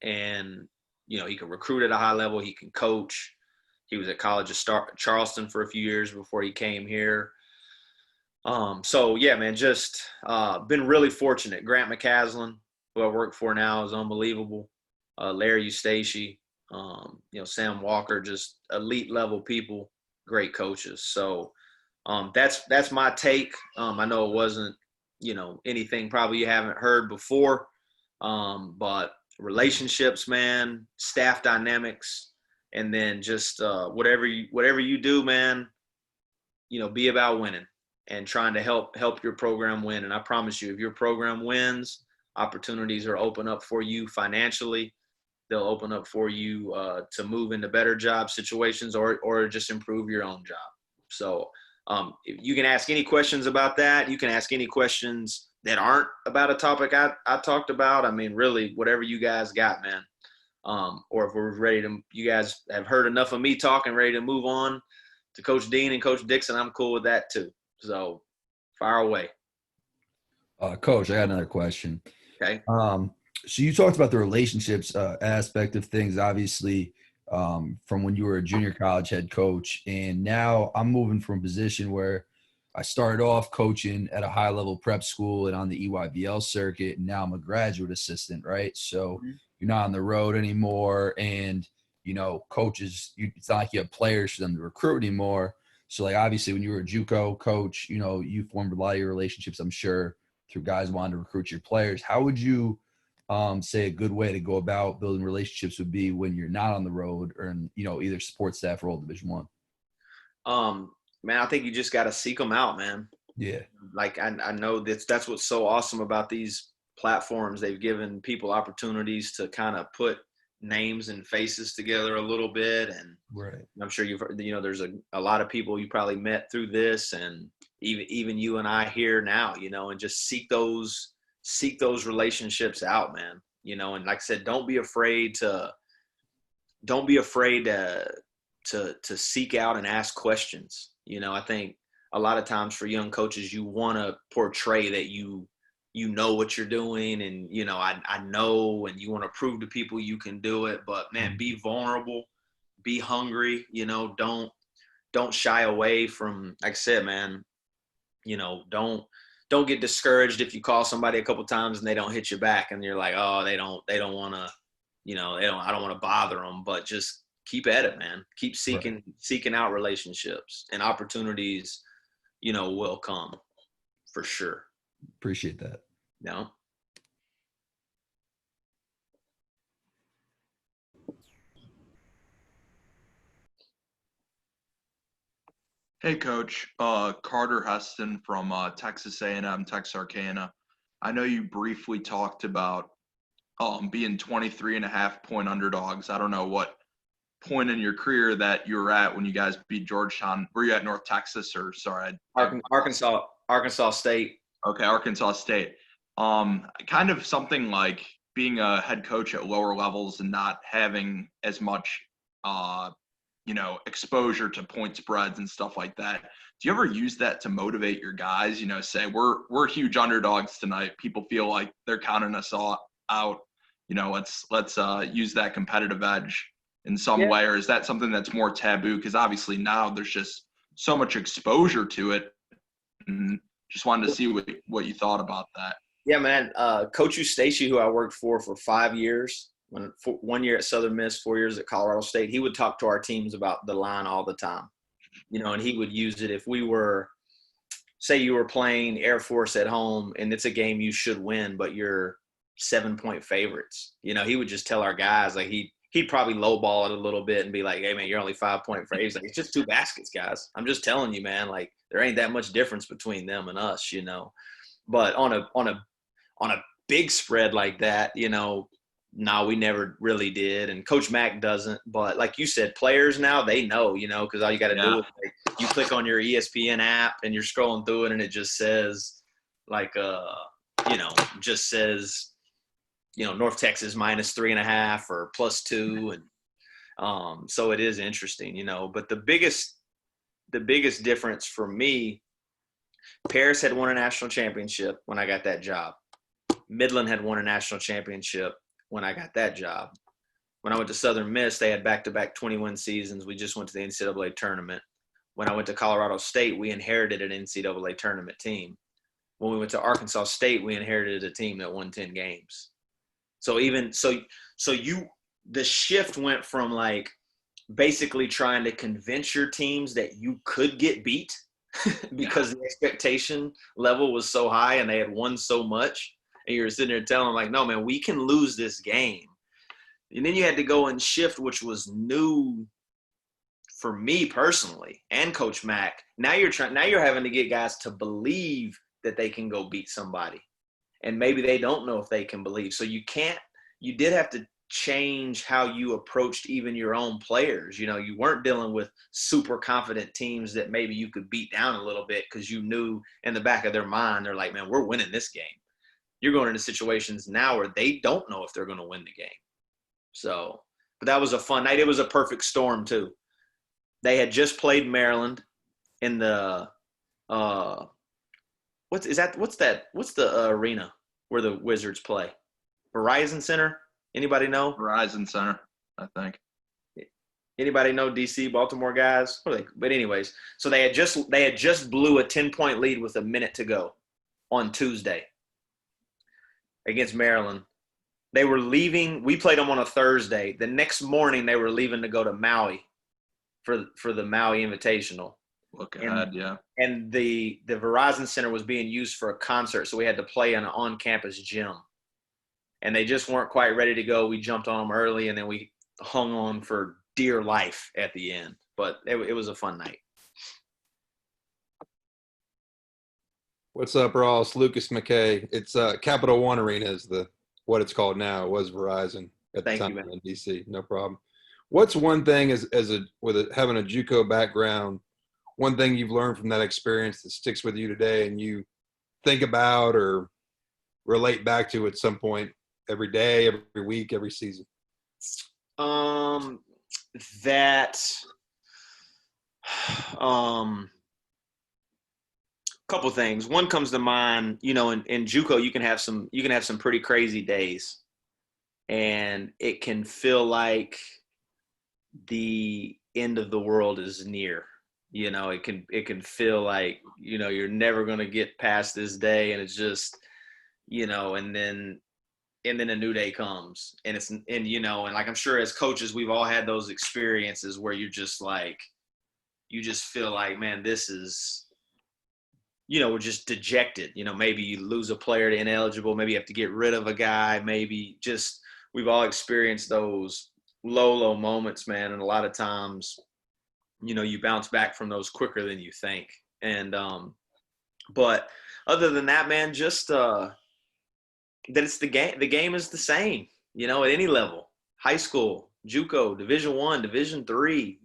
And he can recruit at a high level. He can coach. He was at College of Charleston for a few years before he came here. So yeah, man, just been really fortunate. Grant McCaslin, who I work for now, is unbelievable. Larry Eustace, Sam Walker, just elite level people, great coaches. So that's my take. I know it wasn't, anything probably you haven't heard before, but relationships, man, staff dynamics, and then just whatever you do, man, be about winning and trying to help your program win. And I promise you, if your program wins, opportunities are open up for you financially. They'll open up for you to move into better job situations or just improve your own job. So you can ask any questions about that. You can ask any questions that aren't about a topic I talked about. I mean, really, whatever you guys got, man. Or if we're ready to, you guys have heard enough of me talking, ready to move on to Coach Dean and Coach Dixon, I'm cool with that too. So fire away. Coach, I got another question. Okay. So you talked about the relationships aspect of things, obviously, from when you were a junior college head coach. And now I'm moving from a position where I started off coaching at a high-level prep school and on the EYBL circuit, and now I'm a graduate assistant, right? So you're not on the road anymore. And, coaches, it's not like you have players for them to recruit anymore. So, like, obviously, when you were a JUCO coach, you formed a lot of your relationships, I'm sure, through guys wanting to recruit your players. How would you say a good way to go about building relationships would be when you're not on the road or in, either support staff or old Division I? Man, I think you just got to seek them out, man. Yeah. Like, I know that's what's so awesome about these platforms. They've given people opportunities to kind of put names and faces together a little bit. And right. I'm sure you've heard, there's a lot of people you probably met through this, and even you and I here now, and just seek those relationships out, man. And like I said, don't be afraid to seek out and ask questions. I think a lot of times for young coaches, you want to portray that you know what you're doing, and I know, and you want to prove to people you can do it. But man, be vulnerable, be hungry. Don't shy away from, like I said, man. Don't get discouraged if you call somebody a couple times and they don't hit you back, and you're like, oh, they don't want to, I don't want to bother them. But just keep at it, man. Keep seeking out relationships, and opportunities, will come for sure. Appreciate that. No. Hey, Coach. Carter Heston from Texas A&M, Texarkana. I know you briefly talked about being 23.5-point underdogs. I don't know what point in your career that you were at when you guys beat Georgetown. Were you at North Texas or sorry? Arkansas State. Okay, Arkansas State. Kind of something like being a head coach at lower levels and not having as much exposure to point spreads and stuff like that. Do you ever use that to motivate your guys? Say we're huge underdogs tonight. People feel like they're counting us all out. Let's use that competitive edge in some way. Or is that something that's more taboo? Because obviously now there's just so much exposure to it. And just wanted to see what you thought about that. Yeah, man. Coach Eustace, who I worked for 5 years. 1 year at Southern Miss, 4 years at Colorado State, he would talk to our teams about the line all the time, and he would use it if we were, say you were playing Air Force at home and it's a game you should win, but you're 7-point favorites. He would just tell our guys, like he'd probably lowball it a little bit and be like, hey man, you're only 5-point favorites. Like, it's just 2 baskets, guys. I'm just telling you, man, like there ain't that much difference between them and us, but on a big spread like that, no, we never really did. And Coach Mack doesn't. But like you said, players now, they know, because all you got to do is you click on your ESPN app and you're scrolling through it and it just says just says, North Texas -3.5 or +2. And so it is interesting, But the biggest difference for me, Paris had won a national championship when I got that job. Midland had won a national championship when I got that job. When I went to Southern Miss, they had back-to-back 20-win seasons. We just went to the NCAA tournament. When I went to Colorado State, we inherited an NCAA tournament team. When we went to Arkansas State, we inherited a team that won 10 games. So the shift went from like basically trying to convince your teams that you could get beat because the expectation level was so high and they had won so much. And you're sitting there telling them, like, no, man, we can lose this game. And then you had to go and shift, which was new for me personally and Coach Mack. Now you're having to get guys to believe that they can go beat somebody. And maybe they don't know if they can believe. So you did have to change how you approached even your own players. You weren't dealing with super confident teams that maybe you could beat down a little bit because you knew in the back of their mind, they're like, man, we're winning this game. You're going into situations now where they don't know if they're going to win the game. So, but that was a fun night. It was a perfect storm too. They had just played Maryland in the what's the arena where the Wizards play? Verizon Center? Anybody know? Verizon Center, I think. Anybody know DC, Baltimore guys? But anyways, so they had just blew a 10-point lead with a minute to go on Tuesday against Maryland. they were leaving. We played them on a Thursday. The next morning, they were leaving to go to Maui for the Maui Invitational. Look ahead, yeah. And the Verizon Center was being used for a concert, so we had to play in an on-campus gym. And they just weren't quite ready to go. We jumped on them early, and then we hung on for dear life at the end. But it was a fun night. What's up, Ross? Lucas McKay. It's Capital One Arena is what it's called now. It was Verizon at the time in DC. No problem. What's one thing having a JUCO background, one thing you've learned from that experience that sticks with you today and you think about or relate back to at some point every day, every week, every season? Couple things. One comes to mind, in JUCO you can have some pretty crazy days, and it can feel like the end of the world is near. It can feel like you're never going to get past this day, and it's just and then a new day comes, and like I'm sure as coaches we've all had those experiences where you just feel like, man, this is we're just dejected. Maybe you lose a player to ineligible, maybe you have to get rid of a guy, maybe just we've all experienced those low moments, man, and a lot of times you bounce back from those quicker than you think. And but other than that, man, just that it's the game is the same, at any level, high school, JUCO, Division I, Division III,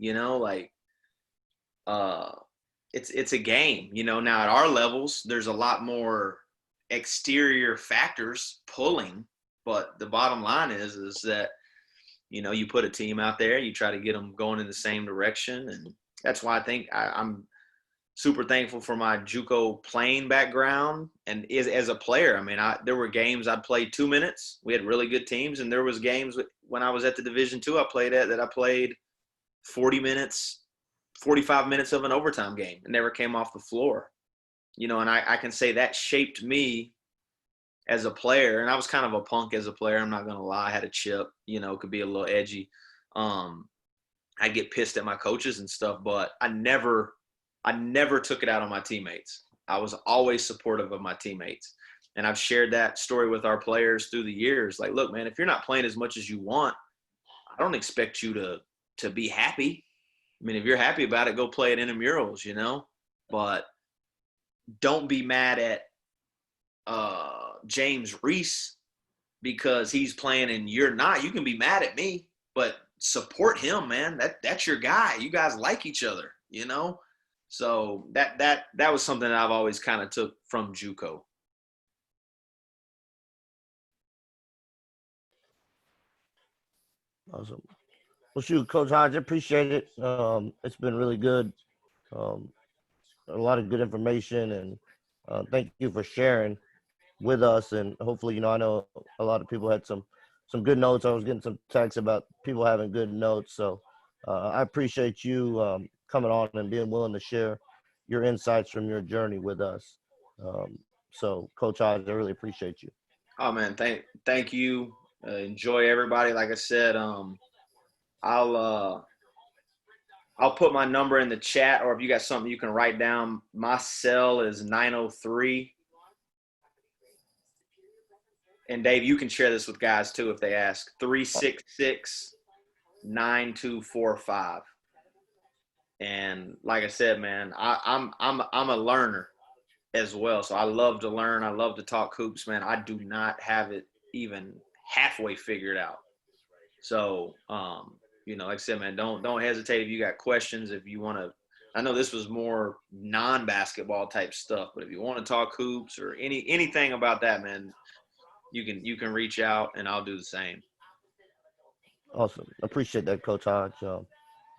it's a game. Now at our levels there's a lot more exterior factors pulling, but the bottom line is that you put a team out there, you try to get them going in the same direction. And that's why I think I'm super thankful for my JUCO playing background. And as a player, I mean, there were games I'd play 2 minutes. We had really good teams. And there was games when I was at the Division II I played at that I played 40 minutes, 45 minutes of an overtime game and never came off the floor. And I can say that shaped me as a player. And I was kind of a punk as a player. I'm not going to lie. I had a chip, could be a little edgy. I get pissed at my coaches and stuff, but I never took it out on my teammates. I was always supportive of my teammates. And I've shared that story with our players through the years. Like, look, man, if you're not playing as much as you want, I don't expect you to be happy. I mean, if you're happy about it, go play at intramurals, but don't be mad at James Reese because he's playing and you're not. You can be mad at me, but support him, man. That's your guy. You guys like each other, So that was something that I've always kind of took from JUCO. Awesome. Well, shoot, Coach Hodge, I appreciate it. It's been really good. A lot of good information, and thank you for sharing with us. And hopefully, I know a lot of people had some good notes. I was getting some texts about people having good notes. So I appreciate you coming on and being willing to share your insights from your journey with us. So, Coach Hodge, I really appreciate you. Oh, man, thank you. Enjoy everybody. Like I said, I'll put my number in the chat, or if you got something you can write down. My cell is 903. And Dave, you can share this with guys too if they ask. 366-9245. And like I said, man, I'm a learner as well. So I love to learn. I love to talk hoops, man. I do not have it even halfway figured out. So like I said, man, don't hesitate if you got questions. If you want to, I know this was more non-basketball type stuff, but if you want to talk hoops or anything about that, man, you can reach out and I'll do the same. Awesome. Appreciate that, Coach Hodge.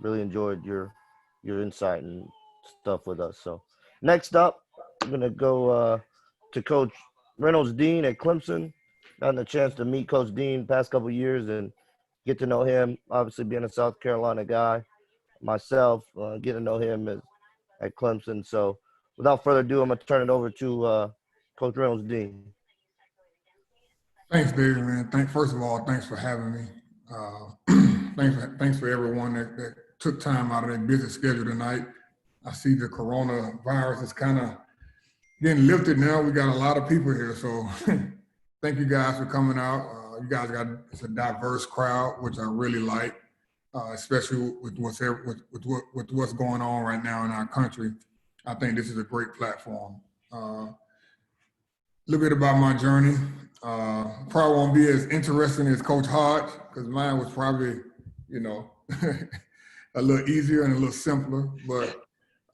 Really enjoyed your insight and stuff with us. So next up, we're going to go to Coach Reynolds Dean at Clemson. Gotten a chance to meet Coach Dean past couple of years and get to know him, obviously being a South Carolina guy. Myself, getting to know him at Clemson. So without further ado, I'm going to turn it over to Coach Reynolds Dean. Thanks, David, man. First of all, thanks for having me. Thanks for everyone that took time out of their busy schedule tonight. I see the coronavirus is kind of getting lifted now. We got a lot of people here, so thank you guys for coming out. You guys it's a diverse crowd, which I really like, especially with what's going on right now in our country. I think this is a great platform. A little bit about my journey. Probably won't be as interesting as Coach Hodge, because mine was probably, a little easier and a little simpler. But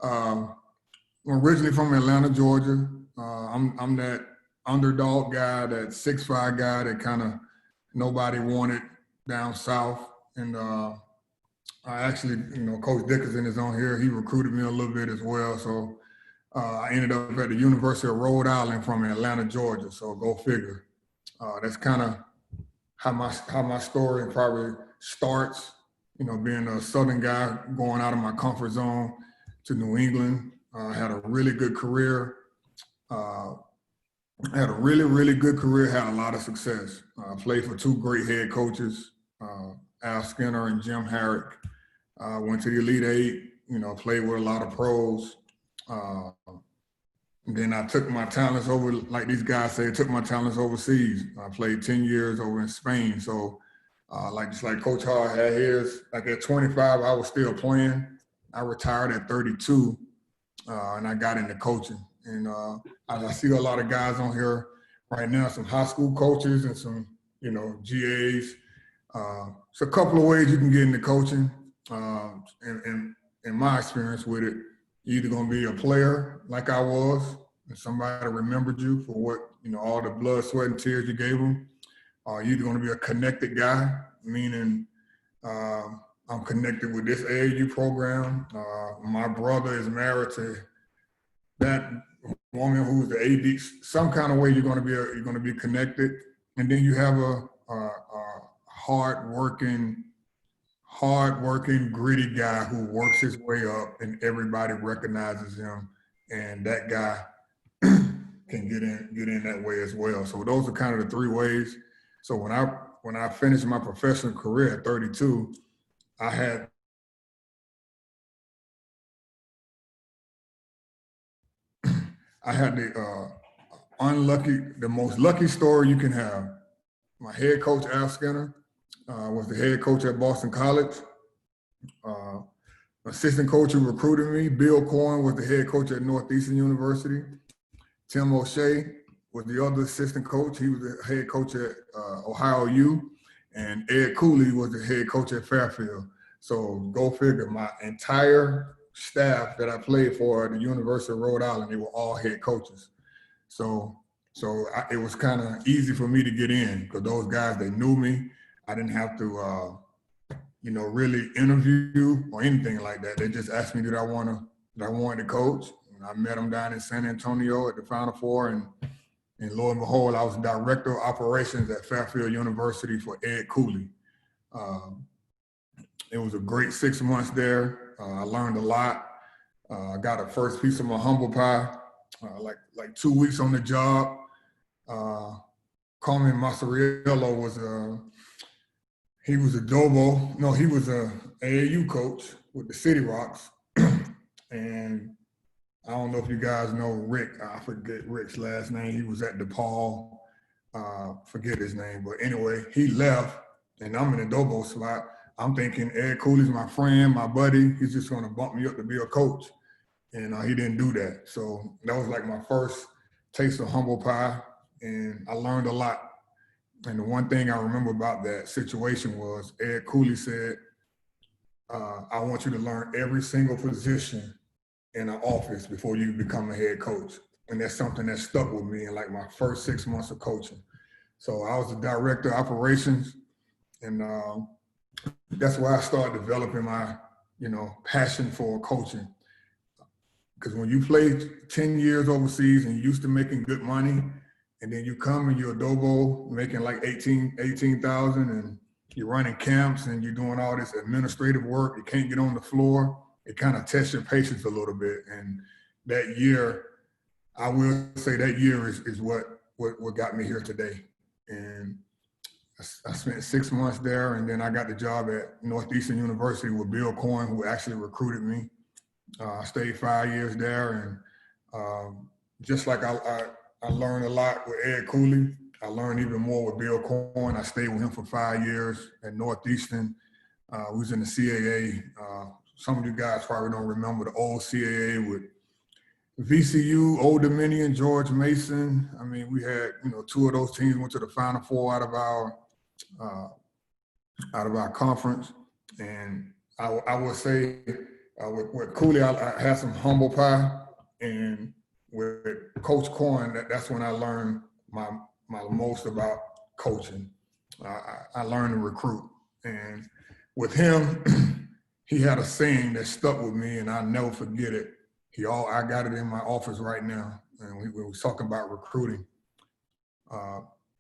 I'm originally from Atlanta, Georgia. I'm that underdog guy, that 6'5" guy that kind of nobody wanted down south. And I actually, Coach Dickerson is on here. He recruited me a little bit as well. So I ended up at the University of Rhode Island from Atlanta, Georgia. So go figure. That's kind of how my story probably starts. Being a Southern guy, going out of my comfort zone to New England. Had a really good career. Had a really, really good career. Had a lot of success. Played for two great head coaches, Al Skinner and Jim Harrick. Went to the Elite Eight. Played with a lot of pros. Then I took my talents over, like these guys say, took my talents overseas. I played 10 years over in Spain. So just like Coach Hart had his, like at 25, I was still playing. I retired at 32 and I got into coaching. And I see a lot of guys on here right now, some high school coaches and some, GAs. So a couple of ways you can get into coaching. And in my experience with it, you're either going to be a player like I was, and somebody remembered you for what, all the blood, sweat, and tears you gave them. You're either going to be a connected guy, meaning I'm connected with this AAU program. My brother is married to that woman who's the AD. Some kind of way you're going to be connected, and then you have a hard-working, gritty guy who works his way up and everybody recognizes him, and that guy can get in that way as well. So those are kind of the three ways. So when I finished my professional career at 32, I had the most lucky story you can have. My head coach, Al Skinner, was the head coach at Boston College. Assistant coach who recruited me, Bill Corn, was the head coach at Northeastern University. Tim O'Shea was the other assistant coach. He was the head coach at Ohio U. And Ed Cooley was the head coach at Fairfield. So go figure, my entire staff that I played for at the University of Rhode Island, they were all head coaches. So it was kind of easy for me to get in because those guys, they knew me. I didn't have to, really interview or anything like that. They just asked me did I wanted to coach. And I met them down in San Antonio at the Final Four, and lo and behold, I was director of operations at Fairfield University for Ed Cooley. It was a great 6 months there. I learned a lot. I got a first piece of my humble pie, like 2 weeks on the job. Carmen Massariello was he was a Dobo. No, he was a AAU coach with the City Rocks. And I don't know if you guys know Rick. I forget Rick's last name. He was at DePaul. Forget his name. But anyway, he left, and I'm in a Dobo spot. I'm thinking Ed Cooley's my friend, my buddy. He's just going to bump me up to be a coach. And he didn't do that. So that was like my first taste of humble pie. And I learned a lot. And the one thing I remember about that situation was Ed Cooley said, I want you to learn every single position in an office before you become a head coach. And that's something that stuck with me in like my first 6 months of coaching. So I was the director of operations, and that's where I started developing my, passion for coaching. Because when you play 10 years overseas and you're used to making good money, and then you come and you're a Dobo making like 18,000 and you're running camps and you're doing all this administrative work, you can't get on the floor, it kind of tests your patience a little bit. And that year, I will say that year is what got me here today. And I spent 6 months there, and then I got the job at Northeastern University with Bill Coyne, who actually recruited me. I stayed 5 years there, and just like I learned a lot with Ed Cooley, I learned even more with Bill Coyne. I stayed with him for 5 years at Northeastern. We was in the CAA. Some of you guys probably don't remember the old CAA with VCU, Old Dominion, George Mason. I mean, we had, 2 of those teams went to the Final Four out of our conference. And I would say with Cooley, I had some humble pie, and with Coach Coyne, that's when I learned my most about coaching. I learned to recruit, and with him, he had a saying that stuck with me, and I'll never forget it. I got it in my office right now, and we was talking about recruiting.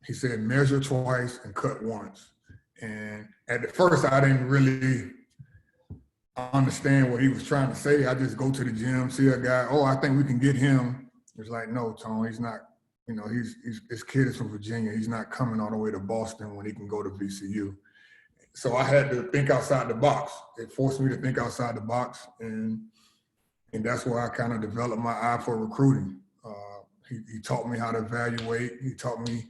He said, measure twice and cut once. And at the first, I didn't really understand what he was trying to say. I just go to the gym, see a guy, I think we can get him. It's like, no, Tone, he's not, this kid is from Virginia. He's not coming all the way to Boston when he can go to VCU. So I had to think outside the box. It forced me to think outside the box, and that's where I kind of developed my eye for recruiting. He taught me how to evaluate. He taught me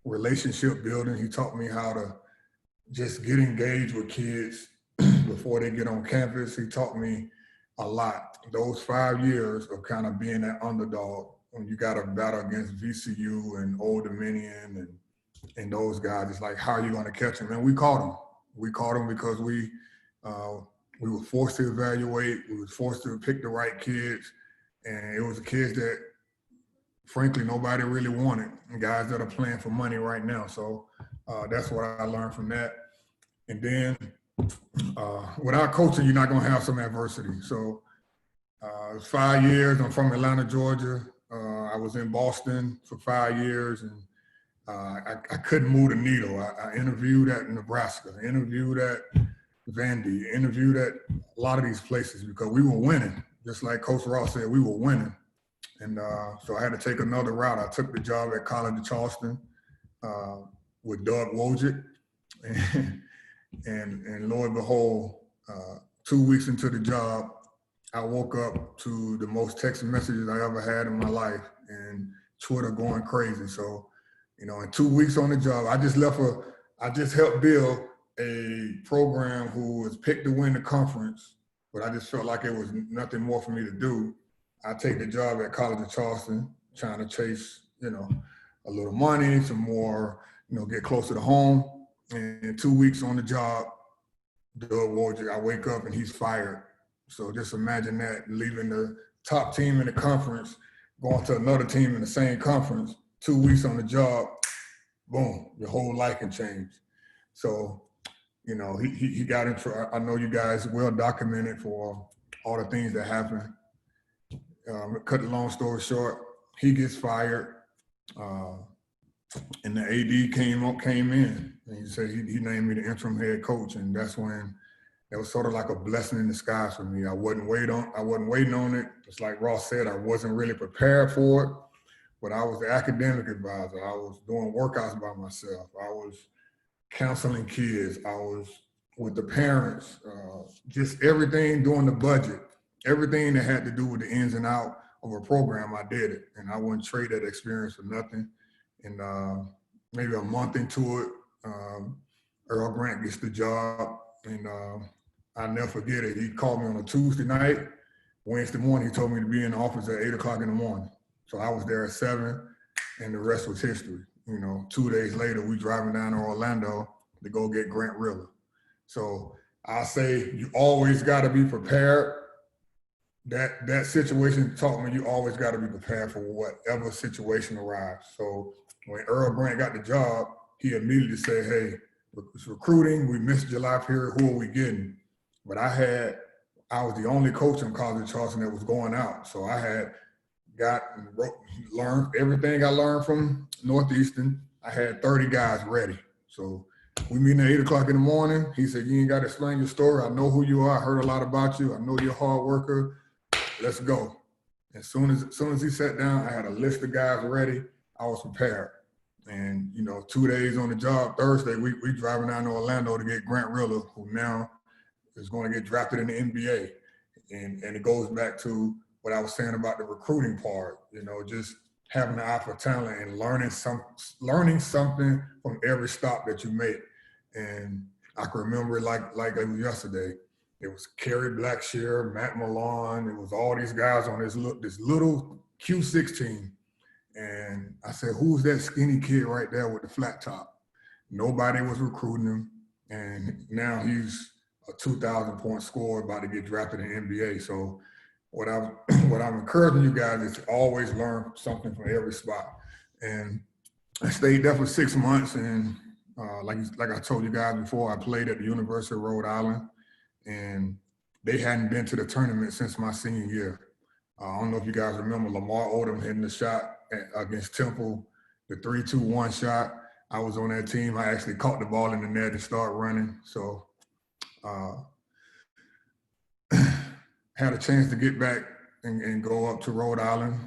relationship building. He taught me how to just get engaged with kids before they get on campus. He taught me a lot. Those 5 years of kind of being that underdog when you got to battle against VCU and Old Dominion and those guys, it's like, how are you going to catch them? And we caught them. We caught them because we were forced to evaluate. We were forced to pick the right kids. And it was the kids that, frankly, nobody really wanted, guys that are playing for money right now. So that's what I learned from that. And then without coaching, you're not going to have some adversity. So 5 years, I'm from Atlanta, Georgia. I was in Boston for 5 years, and I couldn't move the needle. I interviewed at Nebraska, interviewed at Vandy, interviewed at a lot of these places because we were winning. Just like Coach Ross said, we were winning. And so I had to take another route. I took the job at College of Charleston with Doug Wojcik. And lo and behold, 2 weeks into the job, I woke up to the most text messages I ever had in my life, and Twitter going crazy. So, in 2 weeks on the job, I just helped build a program who was picked to win the conference, but I just felt like it was nothing more for me to do. I take the job at College of Charleston, trying to chase, a little money, some more, get closer to home. And 2 weeks on the job, Doug Wojcik, I wake up and he's fired. So just imagine that, leaving the top team in the conference, going to another team in the same conference, 2 weeks on the job, boom, your whole life can change. So, he got in trouble. I know you guys well documented for all the things that happened. Cut the long story short, he gets fired, and the AD came in, and he said he named me the interim head coach, and that's when it was sort of like a blessing in disguise for me. I wasn't waiting on it. Just like Ross said, I wasn't really prepared for it, but I was the academic advisor. I was doing workouts by myself. I was counseling kids. I was with the parents, just everything, doing the budget, everything that had to do with the ins and out of a program, I did it. And I wouldn't trade that experience for nothing. And maybe a month into it, Earl Grant gets the job, and I'll never forget it. He called me on a Tuesday night. Wednesday morning, he told me to be in the office at 8 o'clock in the morning. So I was there at 7, and the rest was history. 2 days later, we driving down to Orlando to go get Grant Riller. So I say you always got to be prepared. That situation taught me you always got to be prepared for whatever situation arrives. So when Earl Grant got the job, he immediately said, hey, it's recruiting. We missed July period. Who are we getting? But I was the only coach in College of Charleston that was going out. So I had learned everything I learned from Northeastern. I had 30 guys ready. So we meet at 8 o'clock in the morning. He said, you ain't got to explain your story. I know who you are. I heard a lot about you. I know you're a hard worker. Let's go. As soon as he sat down, I had a list of guys ready. I was prepared. And, 2 days on the job, Thursday, we driving down to Orlando to get Grant Riller, who now is going to get drafted in the NBA. And it goes back to what I was saying about the recruiting part, just having the eye for talent and learning something from every stop that you make. And I can remember it like it was yesterday. It was Kerry Blackshear, Matt Malone. It was all these guys on this little Q6 team. And I said, who's that skinny kid right there with the flat top? Nobody was recruiting him. And now he's a 2,000-point scorer about to get drafted in the NBA. So what I'm encouraging you guys is to always learn something from every spot. And I stayed there for 6 months. And like I told you guys before, I played at the University of Rhode Island. And they hadn't been to the tournament since my senior year. I don't know if you guys remember Lamar Odom hitting the shot against Temple, the 3-2-1 shot. I was on that team. I actually caught the ball in the net and started running. So had a chance to get back and go up to Rhode Island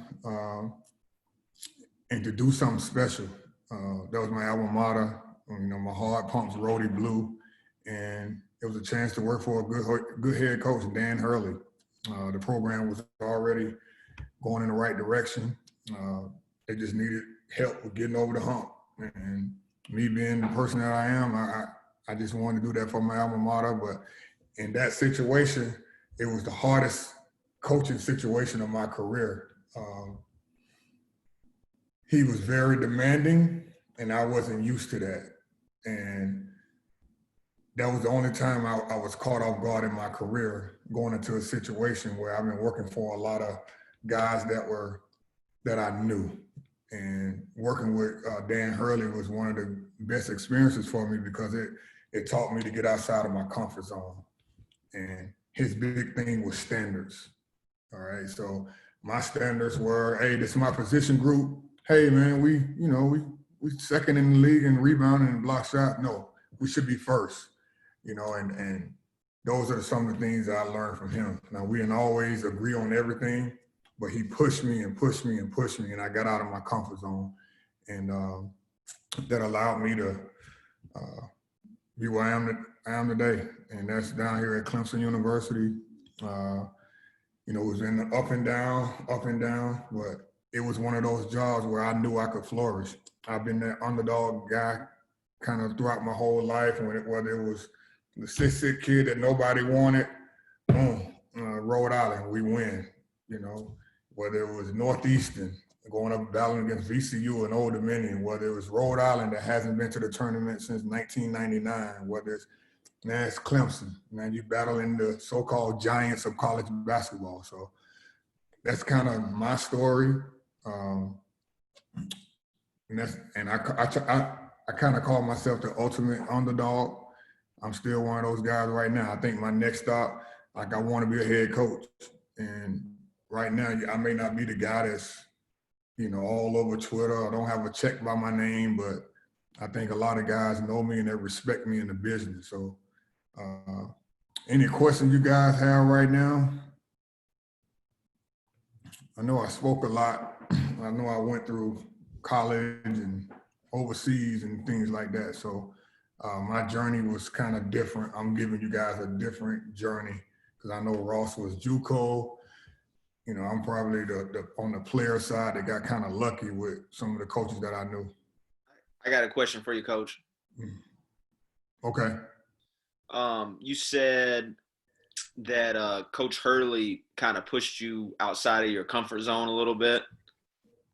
and to do something special. That was my alma mater. My heart pumps Rhodey Blue. And it was a chance to work for a good head coach, Dan Hurley. The program was already going in the right direction. They just needed help with getting over the hump. And me being the person that I am, I just wanted to do that for my alma mater. But in that situation, it was the hardest coaching situation of my career. He was very demanding, and I wasn't used to that. And that was the only time I was caught off guard in my career, going into a situation where I've been working for a lot of guys that I knew. And working with Dan Hurley was one of the best experiences for me because it taught me to get outside of my comfort zone. And his big thing was standards. All right. So my standards were, hey, this is my position group. Hey man, we second in the league in rebounding and block shot. No, we should be first. And those are some of the things I learned from him. Now, we didn't always agree on everything, but he pushed me and pushed me and pushed me, and I got out of my comfort zone. And that allowed me to be where I am today. And that's down here at Clemson University. It was in the up and down, but it was one of those jobs where I knew I could flourish. I've been that underdog guy kind of throughout my whole life, whether it was the 6'6" kid that nobody wanted, boom, Rhode Island, we win. Whether it was Northeastern, going up battling against VCU and Old Dominion, whether it was Rhode Island that hasn't been to the tournament since 1999, whether it's Clemson. Now you battling the so-called giants of college basketball. So that's kind of my story. And I kind of call myself the ultimate underdog. I'm still one of those guys right now. I think my next stop, I want to be a head coach. And right now, I may not be the guy that's, all over Twitter. I don't have a check by my name, but I think a lot of guys know me and they respect me in the business. So any questions you guys have right now? I know I spoke a lot. I know I went through college and overseas and things like that. So my journey was kind of different. I'm giving you guys a different journey because I know Ross was JUCO. I'm probably the on the player side that got kind of lucky with some of the coaches that I knew. I got a question for you, Coach. Okay. You said that Coach Hurley kind of pushed you outside of your comfort zone a little bit.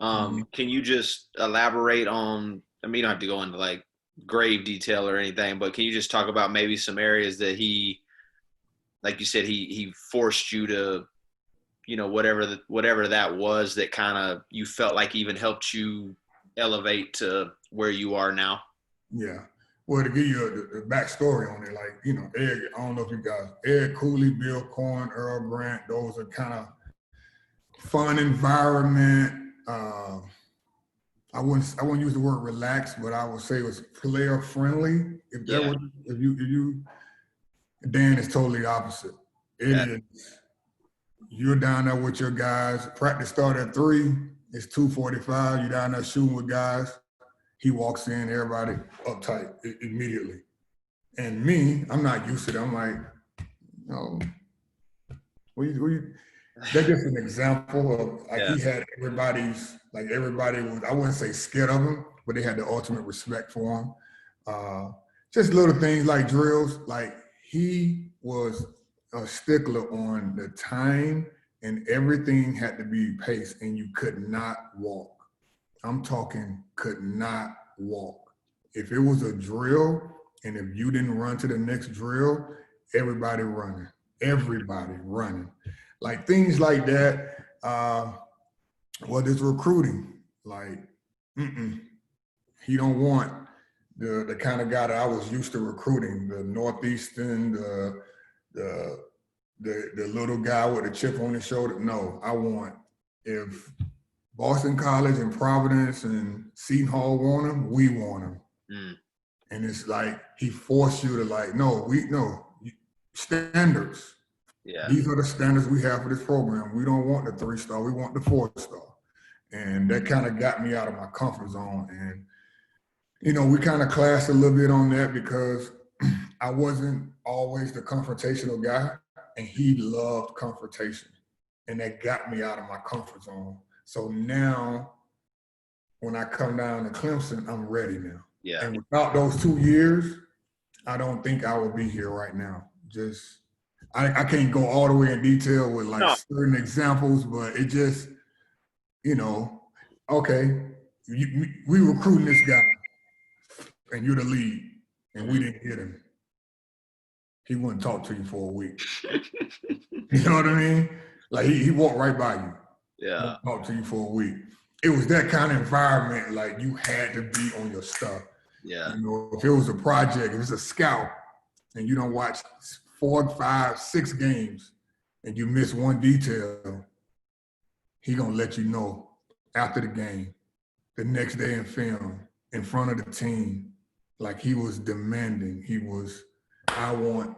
Can you just elaborate on, you don't have to go into like grave detail or anything, but can you just talk about maybe some areas that he, like you said, he forced you to, whatever that was that kind of you felt like even helped you elevate to where you are now? Yeah. Well, to give you the backstory on it, Ed, I don't know if you guys, Ed Cooley, Bill Corn, Earl Grant, those are kind of fun environment. I wouldn't use the word relaxed, but I would say it was player friendly. Dan is totally opposite. You're down there with your guys. Practice start at 3. It's 2:45. You're down there shooting with guys. He walks in, everybody uptight immediately. And me, I'm not used to that. I'm like, no, that's just an example of like he had everybody was, I wouldn't say scared of him, but they had the ultimate respect for him. Just little things like drills, like he was a stickler on the time and everything had to be paced and you could not walk. I'm talking could not walk. If it was a drill and if you didn't run to the next drill, everybody running. Like things like that. What is recruiting? Like, he don't want the kind of guy that I was used to recruiting, the Northeastern, the little guy with a chip on his shoulder. No, I want, if Boston College and Providence and Seton Hall want him, we want him. And it's like he forced you to like, standards. Yeah. These are the standards we have for this program. We don't want the 3-star, we want the 4-star. And that kind of got me out of my comfort zone. And, we kind of clashed a little bit on that because I wasn't always the confrontational guy, and he loved confrontation. And that got me out of my comfort zone. So now when I come down to Clemson, I'm ready now. Yeah. And without those 2 years, I don't think I would be here right now. Just, I can't go all the way in detail with like certain examples, but it just, okay, we recruiting this guy and you're the lead and we didn't get him. He wouldn't talk to you for a week. You know what I mean? Like he walked right by you. Yeah. Talk to you for a week. It was that kind of environment, like you had to be on your stuff. Yeah. If it was a project, if it's a scout and you don't watch 4, 5, 6 games and you miss one detail, he gonna let you know after the game, the next day in film, in front of the team. Like he was demanding. He was, I want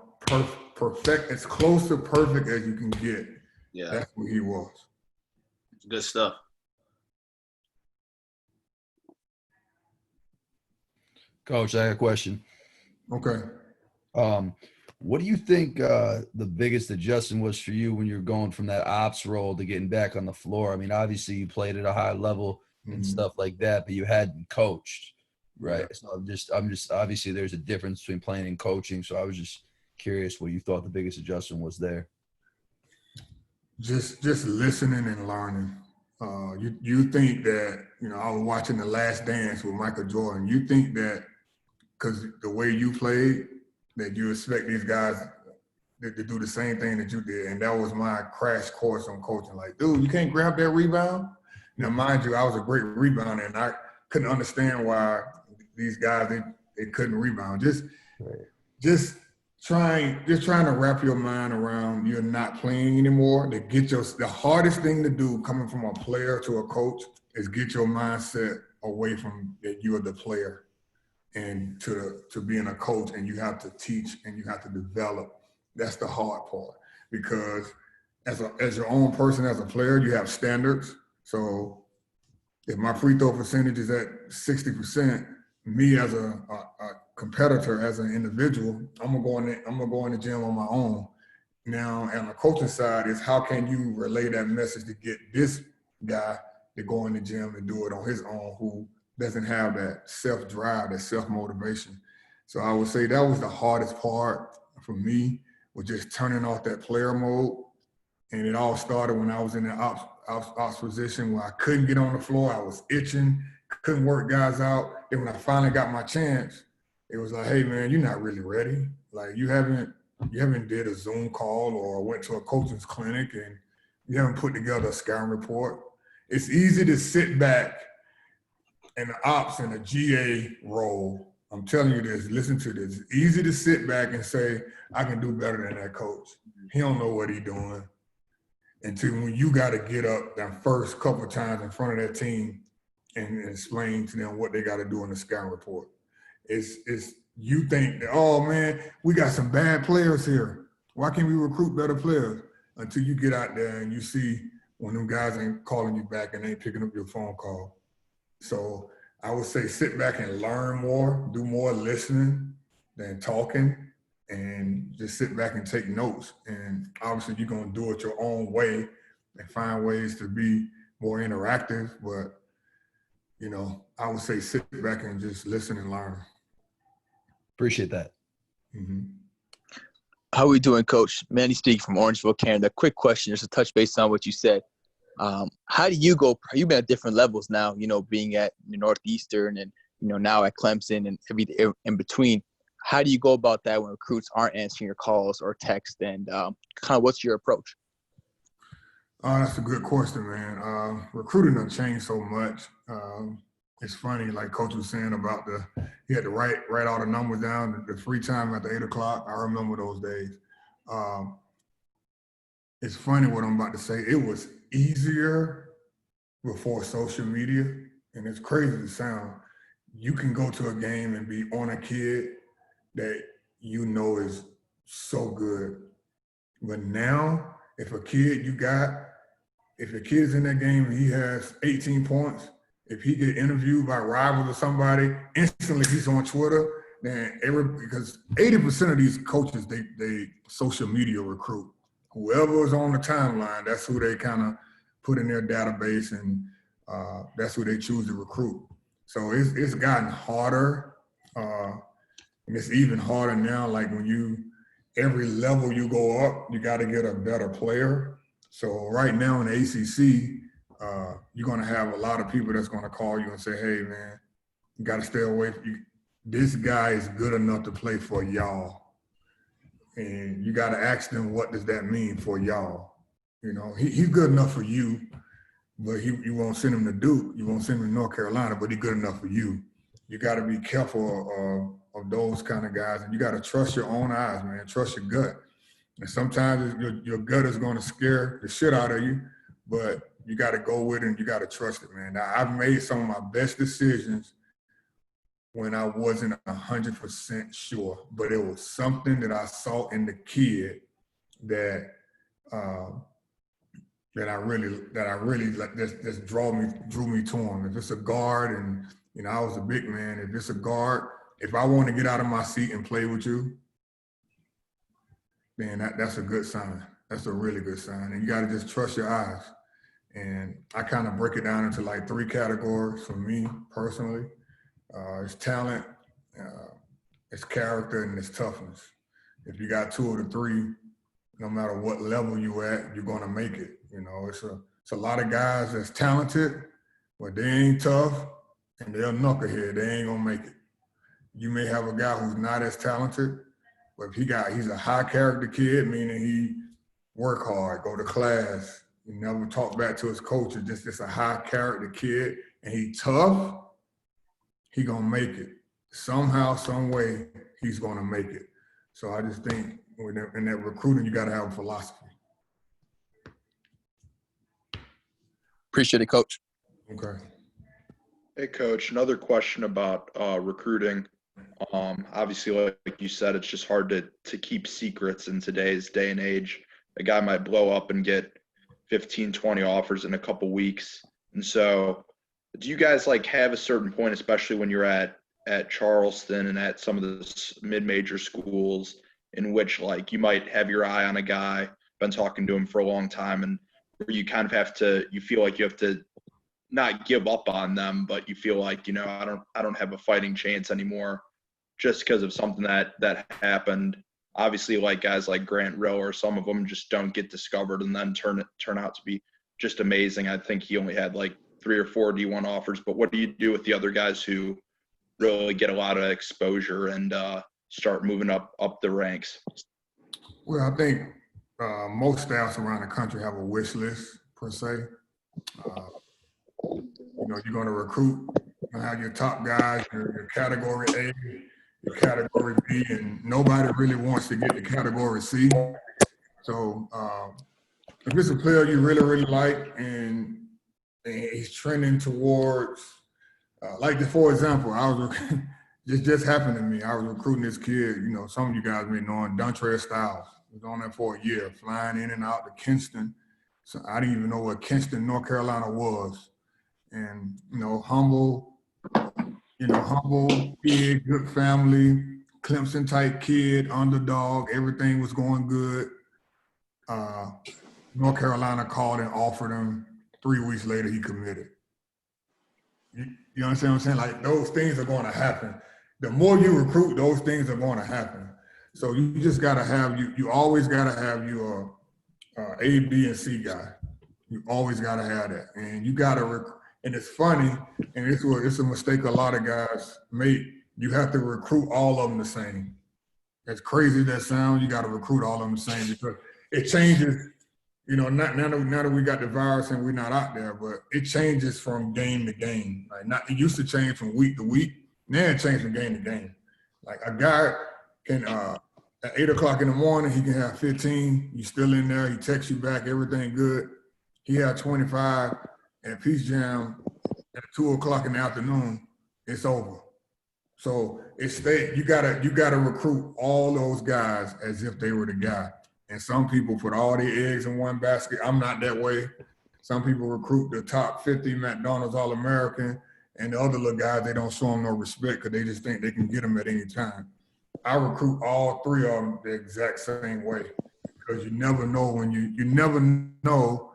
perfect, as close to perfect as you can get. Yeah. That's what he was. Good stuff. Coach, I got a question. Okay. What do you think the biggest adjustment was for you when you're going from that ops role to getting back on the floor? I mean, obviously you played at a high level and stuff like that, but you hadn't coached, right? Yeah. So I'm just obviously there's a difference between playing and coaching. So I was just curious what you thought the biggest adjustment was there. Just listening and learning. You think that, I was watching The Last Dance with Michael Jordan. You think that because the way you played, that you expect these guys to do the same thing that you did. And that was my crash course on coaching. Like, dude, you can't grab that rebound? Now, mind you, I was a great rebounder, and I couldn't understand why these guys, they couldn't rebound. Just trying to wrap your mind around you're not playing anymore. The hardest thing to do coming from a player to a coach is get your mindset away from that you're the player and to being a coach, and you have to teach and you have to develop. That's the hard part, because as your own person, as a player, you have standards. So if my free throw percentage is at 60%, me as a competitor, as an individual, I'm gonna go in the gym on my own. Now, on the coaching side is how can you relay that message to get this guy to go in the gym and do it on his own, who doesn't have that self-drive, that self-motivation. So I would say that was the hardest part for me, was just turning off that player mode. And it all started when I was in the ops position where I couldn't get on the floor. I was itching, couldn't work guys out. And when I finally got my chance, it was like, hey man, you're not really ready. Like you haven't did a Zoom call or went to a coaching's clinic, and you haven't put together a scouting report. It's easy to sit back in the ops and a GA role. I'm telling you this, listen to this. It's easy to sit back and say, I can do better than that coach. He don't know what he's doing. Until when you got to get up that first couple of times in front of that team and explain to them what they got to do in the scouting report. It's you think that, oh man, we got some bad players here. Why can't we recruit better players? Until you get out there and you see when them guys ain't calling you back and ain't picking up your phone call. So I would say sit back and learn more, do more listening than talking, and just sit back and take notes. And obviously you're going to do it your own way and find ways to be more interactive. But, you know, I would say sit back and just listen and learn. Appreciate that. Mm-hmm. How are we doing, Coach? Manny speaking from Orangeville, Canada. Quick question, just to touch base on what you said. How do you go? You've been at different levels now, you know, being at Northeastern and, you know, now at Clemson and everything in between. How do you go about that when recruits aren't answering your calls or text? And kind of what's your approach? That's a good question, man. Recruiting done changed so much. It's funny, like Coach was saying about he had to write all the numbers down, the free time at the 8 o'clock. I remember those days. It's funny what I'm about to say. It was easier before social media, and it's crazy to sound. You can go to a game and be on a kid that you know is so good. But now, if a kid's in that game and he has 18 points, if he get interviewed by rivals or somebody, instantly he's on Twitter. Then because 80% of these coaches, they social media recruit. Whoever is on the timeline, that's who they kind of put in their database, and that's who they choose to recruit. So it's gotten harder, and it's even harder now. Like every level you go up, you got to get a better player. So right now in the ACC, you're going to have a lot of people that's going to call you and say, hey, man, you got to stay away from you. This guy is good enough to play for y'all. And you got to ask them, what does that mean for y'all? You know, he's good enough for you, but you won't send him to Duke. You won't send him to North Carolina, but he's good enough for you. You got to be careful of those kind of guys. And you got to trust your own eyes, man. Trust your gut. And sometimes your gut is going to scare the shit out of you, but you got to go with it and you got to trust it, man. Now, I've made some of my best decisions when I wasn't 100% sure, but it was something that I saw in the kid that I really like. This drew me to him. If it's a guard, and you know I was a big man. If it's a guard, if I want to get out of my seat and play with you, then that's a good sign. That's a really good sign. And you got to just trust your eyes. And I kind of break it down into like 3 categories for me personally. It's talent, it's character, and it's toughness. If you got 2 of the 3, no matter what level you at, you're gonna make it. You know, it's a lot of guys that's talented, but they ain't tough, and they're knucklehead. They ain't gonna make it. You may have a guy who's not as talented, but if he's a high character kid, meaning he work hard, go to class, he never talk back to his coach, just a high character kid, and he tough, he gonna make it. Somehow, some way, he's gonna make it. So I just think in that recruiting, you gotta have a philosophy. Appreciate it, Coach. Okay. Hey, Coach, another question about recruiting. Obviously, like you said, it's just hard to keep secrets in today's day and age. A guy might blow up and get 15, 20 offers in a couple weeks. And so do you guys like have a certain point, especially when you're at Charleston and at some of the mid-major schools, in which like you might have your eye on a guy, been talking to him for a long time, and where you kind of you feel like you have to not give up on them, but you feel like, you know, I don't have a fighting chance anymore just because of something that happened. Obviously, like guys like Grant Rowe, or some of them just don't get discovered and then turn out to be just amazing. I think he only had like 3 or 4 D1 offers, but what do you do with the other guys who really get a lot of exposure and start moving up the ranks? Well, I think most staffs around the country have a wish list per se. You know, you're going to recruit, you're going to have your top guys, your category A, your category B, and nobody really wants to get to category C. So if it's a player you really, really like and he's trending towards, for example, this just happened to me. I was recruiting this kid, you know, some of you guys may know him, Dontre Styles. He was on there for a year, flying in and out to Kinston. So I didn't even know what Kinston, North Carolina was. And, you know, humble, humble kid, good family, Clemson type kid, underdog, everything was going good. North Carolina called and offered him. 3 weeks later, he committed. You understand what I'm saying? Like, those things are going to happen. The more you recruit, those things are going to happen. So you just got to have, you always got to have your A, B, and C guy. You always got to have that. And you got to, and it's funny, and it's a mistake a lot of guys make. You have to recruit all of them the same. As crazy as that sounds, you got to recruit all of them the same because it changes. Now that we got the virus and we're not out there, but it changes from game to game. Like, it used to change from week to week. Now it changes from game to game. Like, a guy can at 8 o'clock in the morning, he can have 15. You still in there. He texts you back. Everything good. He had 25 at Peace Jam at 2 o'clock in the afternoon. It's over. So you gotta recruit all those guys as if they were the guy. And some people put all their eggs in one basket. I'm not that way. Some people recruit the top 50 McDonald's All-American, and the other little guys, they don't show them no respect because they just think they can get them at any time. I recruit all 3 of them the exact same way because you never know when you never know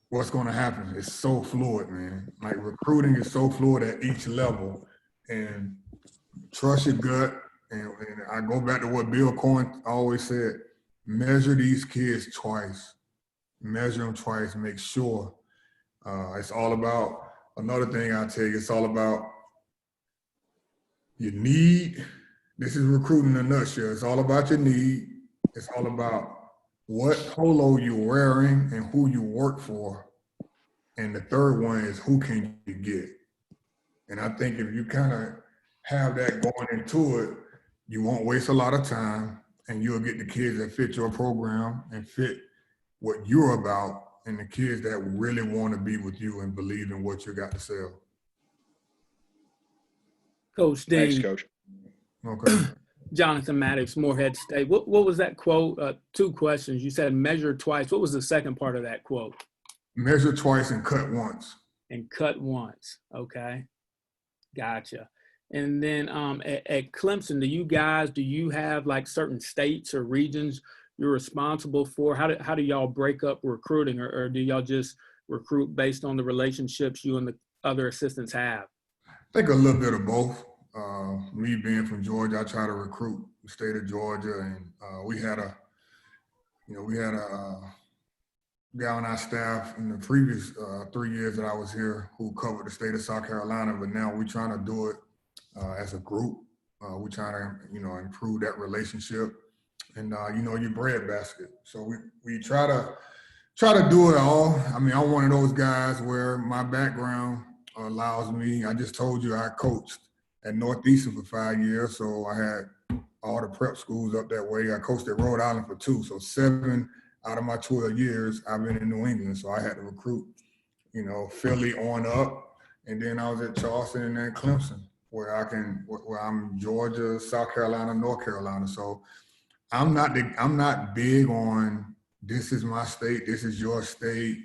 what's going to happen. It's so fluid, man. Like, recruiting is so fluid at each level, and trust your gut. And I go back to what Bill Cohen always said, measure these kids twice. Measure them twice, make sure. It's all about, another thing I tell you, it's all about your need. This is recruiting in a nutshell. It's all about your need. It's all about what polo you're wearing and who you work for. And the third one is who can you get? And I think if you kind of have that going into it, you won't waste a lot of time, and you'll get the kids that fit your program and fit what you're about, and the kids that really want to be with you and believe in what you got to sell. Coach Dean. Thanks, Coach. Okay. Jonathan Mattox, Morehead State. What was that quote? 2 questions. You said measure twice. What was the second part of that quote? Measure twice and cut once. And cut once. Okay. Gotcha. And then at Clemson, do you have like certain states or regions you're responsible for? How do y'all break up recruiting, or do y'all just recruit based on the relationships you and the other assistants have? I think a little bit of both. Me being from Georgia, I try to recruit the state of Georgia, and we had a guy on our staff in the previous 3 years that I was here who covered the state of South Carolina, but now we're trying to do it as a group. We're trying to, improve that relationship and, your breadbasket. So we try to do it all. I mean, I'm one of those guys where my background allows me. I just told you I coached at Northeastern for 5 years, so I had all the prep schools up that way. I coached at Rhode Island for 2, so 7 out of my 12 years I've been in New England. So I had to recruit, Philly on up, and then I was at Charleston and then Clemson, where I'm Georgia, South Carolina, North Carolina. So I'm not big on this is my state, this is your state.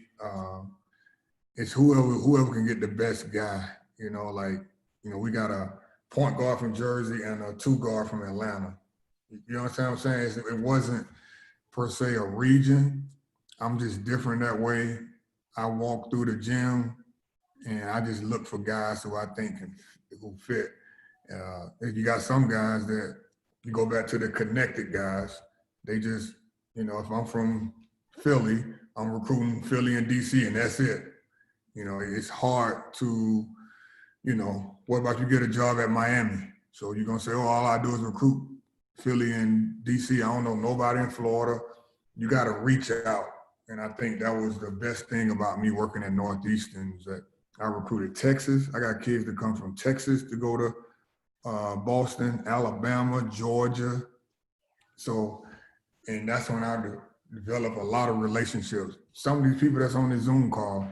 It's whoever can get the best guy. We got a point guard from Jersey and a 2 guard from Atlanta. You understand what I'm saying? It wasn't per se a region. I'm just different that way. I walk through the gym and I just look for guys who I think who fit. You got some guys that you go back to the connected guys. They just, if I'm from Philly, I'm recruiting Philly and DC, and that's it. It's hard to, what about you get a job at Miami? So you're going to say, all I do is recruit Philly and DC. I don't know nobody in Florida. You got to reach out. And I think that was the best thing about me working at Northeastern is that I recruited Texas. I got kids that come from Texas to go to Boston, Alabama, Georgia. So, and that's when I developed a lot of relationships. Some of these people that's on the Zoom call,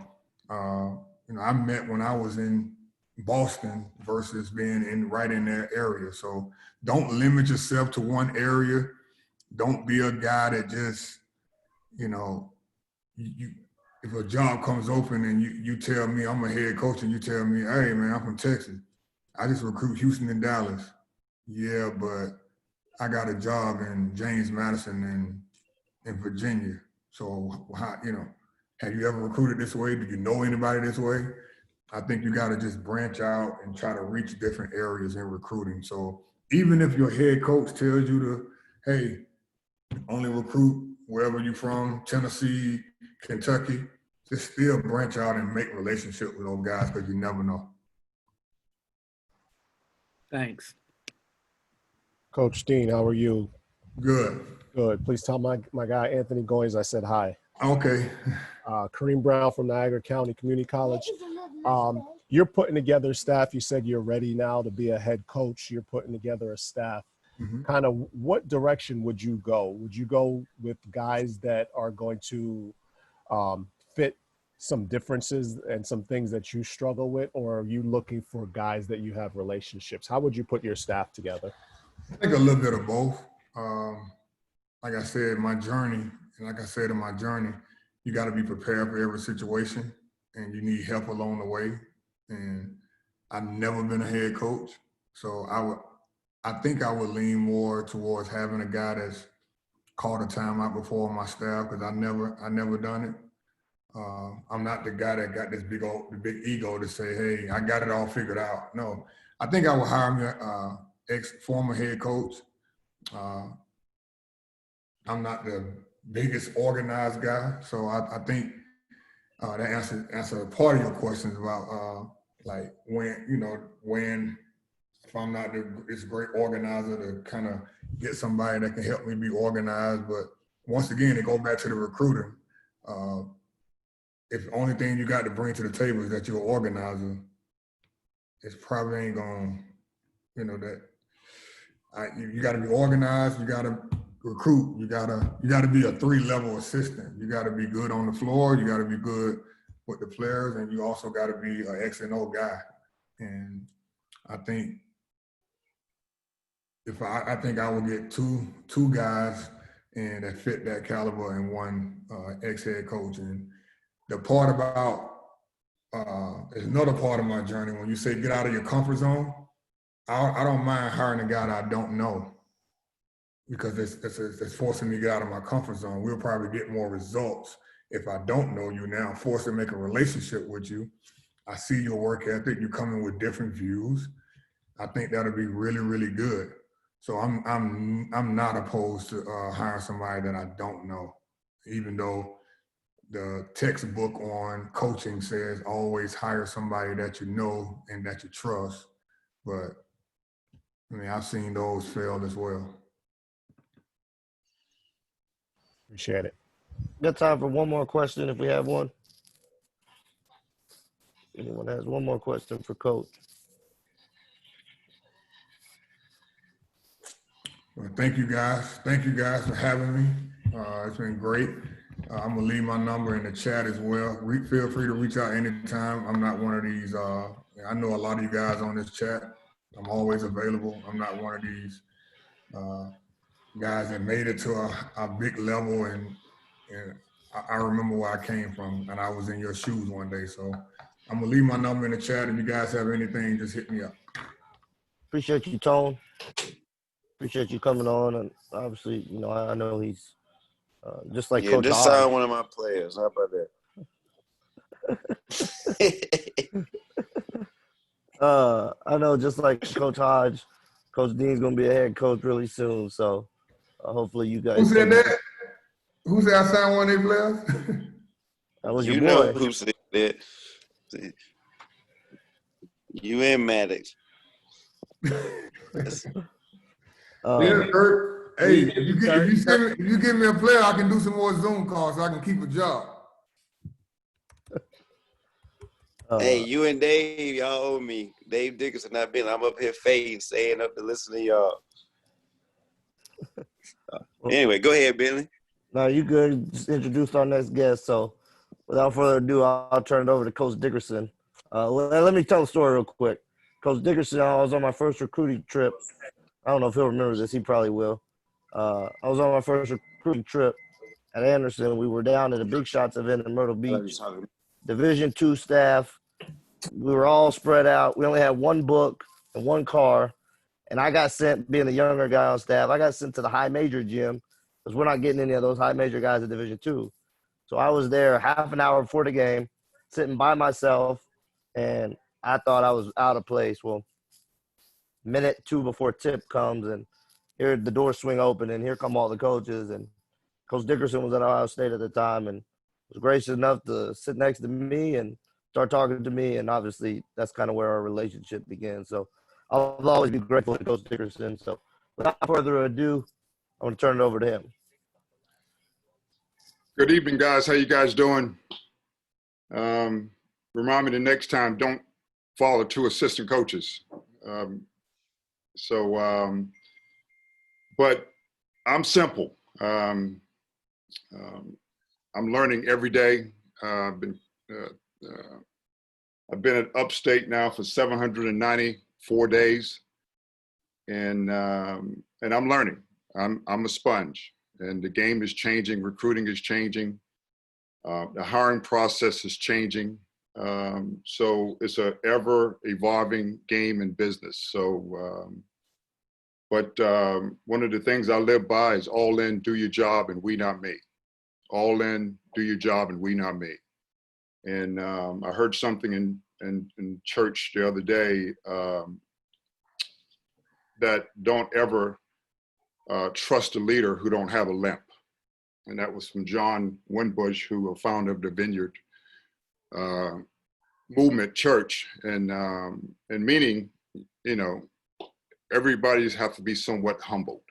I met when I was in Boston versus being right in their area. So don't limit yourself to one area. Don't be a guy that just, if a job comes open and you tell me I'm a head coach and you tell me, hey man, I'm from Texas. I just recruit Houston and Dallas. Yeah, but I got a job in James Madison in Virginia. So, how, have you ever recruited this way? Do you know anybody this way? I think you got to just branch out and try to reach different areas in recruiting. So even if your head coach tells you to, hey, only recruit wherever you're from, Tennessee, Kentucky, just still branch out and make relationships with those guys because you never know. Thanks. Coach Dean, how are you? Good. Good. Please tell my guy Anthony Goins I said hi. Okay. Kareem Brown from Niagara County Community College. You're putting together a staff. You said you're ready now to be a head coach. You're putting together a staff. Mm-hmm. Kind of what direction would you go? Would you go with guys that are going to fit some differences and some things that you struggle with, or are you looking for guys that you have relationships? How would you put your staff together? I think a little bit of both. Like I said, my journey, you got to be prepared for every situation, and you need help along the way. And I've never been a head coach, so I think I would lean more towards having a guy that's called a timeout before on my staff because I never done it. I'm not the guy that got this big ego to say, hey, I got it all figured out. No, I think I would hire me ex-former head coach. I'm not the biggest organized guy, so I think that answer part of your questions about like when if I'm not this great organizer to kind of get somebody that can help me be organized. But once again, it goes back to the recruiting. If the only thing you got to bring to the table is that you're an organizer, it's probably ain't gonna, you got to be organized. You got to recruit. You got to be a 3-level assistant. You got to be good on the floor. You got to be good with the players, and you also got to be an X and O guy. And I think I think I would get two guys and that fit that caliber and one ex-head coach. And the part about is another part of my journey. When you say get out of your comfort zone, I don't mind hiring a guy that I don't know because it's forcing me to get out of my comfort zone. We'll probably get more results if I don't know you now, forced to make a relationship with you. I see your work ethic. You come in with different views. I think that'll be really, really good. So I'm not opposed to hiring somebody that I don't know, even though the textbook on coaching says always hire somebody that you know and that you trust. But I mean, I've seen those fail as well. Appreciate it. Got time for one more question if we have one. Anyone has one more question for Coach? Well, thank you guys. Thank you guys for having me. It's been great. I'm gonna leave my number in the chat as well. Feel free to reach out anytime. I'm not one of these. I know a lot of you guys on this chat. I'm always available. I'm not one of these guys that made it to a big level, and I remember where I came from, and I was in your shoes one day. So I'm gonna leave my number in the chat. If you guys have anything, just hit me up. Appreciate you, Tone. Appreciate you coming on, and obviously, I know he's just like Coach just Hodge. signed one of my players. How about that? I know just like Coach Hodge, Coach Dean's going to be a head coach really soon, so hopefully you guys. Who said that? Who said I signed one of their players? That was You your know boy. who said that. You and Mattox. Yeah, Kurt. Hey, if you give me a player, I can do some more Zoom calls so I can keep a job. Hey, you and Dave, y'all owe me. Dave Dickerson not been. I'm up here fading, staying up to listen to y'all. Anyway, go ahead, Bentley. No, you good. Just introduced our next guest. So without further ado, I'll turn it over to Coach Dickerson. Let me tell the story real quick. Coach Dickerson, I was on my first recruiting trip. I don't know if he'll remember this. He probably will. I was on my first recruiting trip at Anderson. We were down at a Big Shots event in Myrtle Beach. Division II staff. We were all spread out. We only had one book. in one car, and I got sent, being the younger guy on staff, I got sent to the high major gym because we're not getting any of those high major guys at Division II. So I was there half an hour before the game, sitting by myself, and I thought I was out of place. Well, minute two before tip comes, and here the doors swing open, and here come all the coaches. And Coach Dickerson was at Ohio State at the time and was gracious enough to sit next to me and start talking to me. And obviously, that's kind of where our relationship began. So I'll always be grateful to Coach Dickerson. So without further ado, I want to turn it over to him. Good evening, guys. How you guys doing? Remind me the next time, don't follow two assistant coaches. But I'm simple. I'm learning every day. I've been at Upstate now for 794 days, and I'm learning. I'm a sponge, and the game is changing. Recruiting is changing. The hiring process is changing. So it's an ever evolving game and business. So, but one of the things I live by is all in, do your job, and we not me. All in, do your job, and we not me. And I heard something in church the other day that don't ever trust a leader who don't have a limp. And that was from John Winbush, who was founder of the Vineyard Movement Church. And meaning, you know, everybody's have to be somewhat humbled.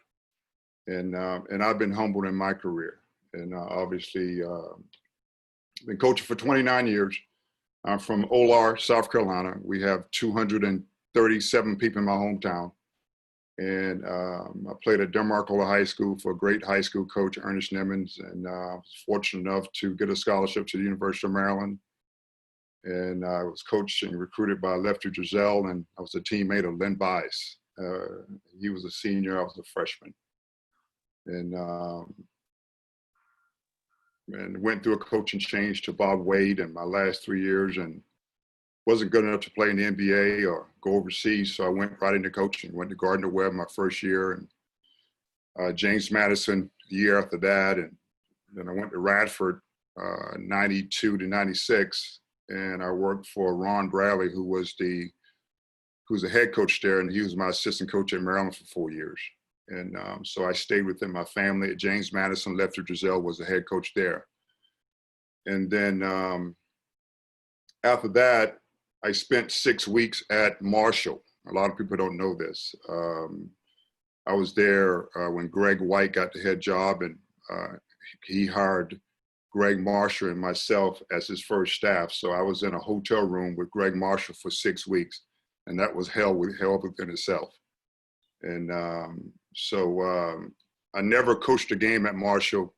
And I've been humbled in my career. And obviously, been coaching for 29 years. I'm from Olar, South Carolina. We have 237 people in my hometown. And I played at Demarcola High School for a great high school coach, Ernest Nimmons, and I was fortunate enough to get a scholarship to the University of Maryland. And I was coached and recruited by Lefty Drizel, and I was a teammate of Len Bias. He was a senior, I was a freshman. And went through a coaching change to Bob Wade in my last 3 years, and wasn't good enough to play in the NBA or go overseas, so I went right into coaching. Went to Gardner-Webb my first year, and James Madison the year after that, and then I went to Radford 92 to 96, and I worked for Ron Bradley, who was the head coach there, and he was my assistant coach at Maryland for 4 years. And so I stayed within my family at James Madison. Lefty Drizel was the head coach there. And then after that, I spent 6 weeks at Marshall. A lot of people don't know this. I was there when Greg White got the head job, and he hired Greg Marshall and myself as his first staff. So I was in a hotel room with Greg Marshall for 6 weeks, and that was hell within itself. And I never coached a game at Marshall.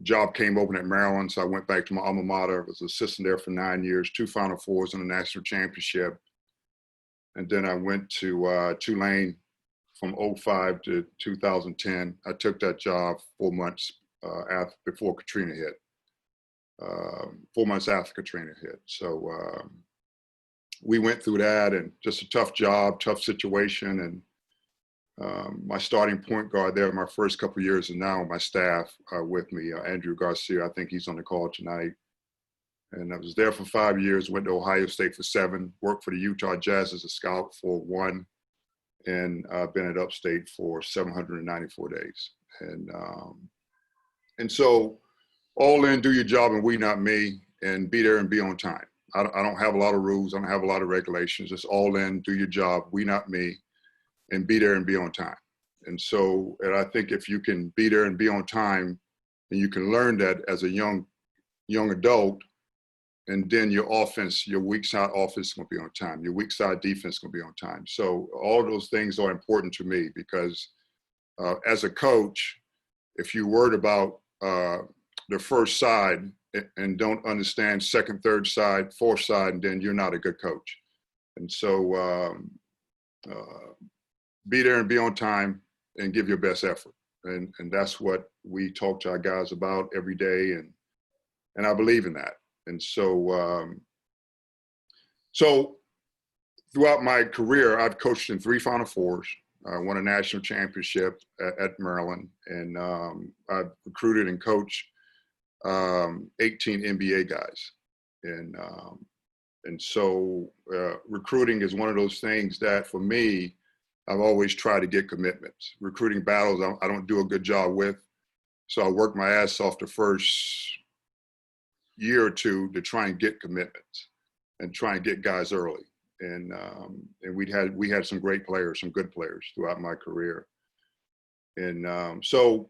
Job came open at Maryland, so I went back to my alma mater. I was assistant there for 9 years, 2 Final Fours and a national championship. And then I went to Tulane from 05 to 2010. I took that job 4 months before Katrina hit, 4 months after Katrina hit. So we went through that, and just a tough job, tough situation. And my starting point guard there my first couple of years, and now on my staff with me, Andrew Garcia. I think he's on the call tonight. And I was there for 5 years, went to Ohio State for 7, worked for the Utah Jazz as a scout for 1, and been at Upstate for 794 days. And so all in, do your job, and we not me, and be there and be on time. I don't have a lot of rules. I don't have a lot of regulations. Just all in, do your job, we not me, and be there and be on time. And so, and I think if you can be there and be on time, and you can learn that as a young adult, and then your offense, your weak side offense is going to be on time. Your weak side defense is going to be on time. So all those things are important to me, because as a coach, if you're worried about the first side and don't understand second, third side, fourth side, then you're not a good coach. And so be there and be on time and give your best effort. And that's what we talk to our guys about every day. And I believe in that. And so, so throughout my career, I've coached in 3 Final Fours, won a national championship at Maryland, and I've recruited and coached 18 NBA guys. And so recruiting is one of those things that, for me, I've always tried to get commitments. Recruiting battles, I don't do a good job with. So I worked my ass off the first year or two to try and get commitments and try and get guys early. And we had some great players, some good players throughout my career. And so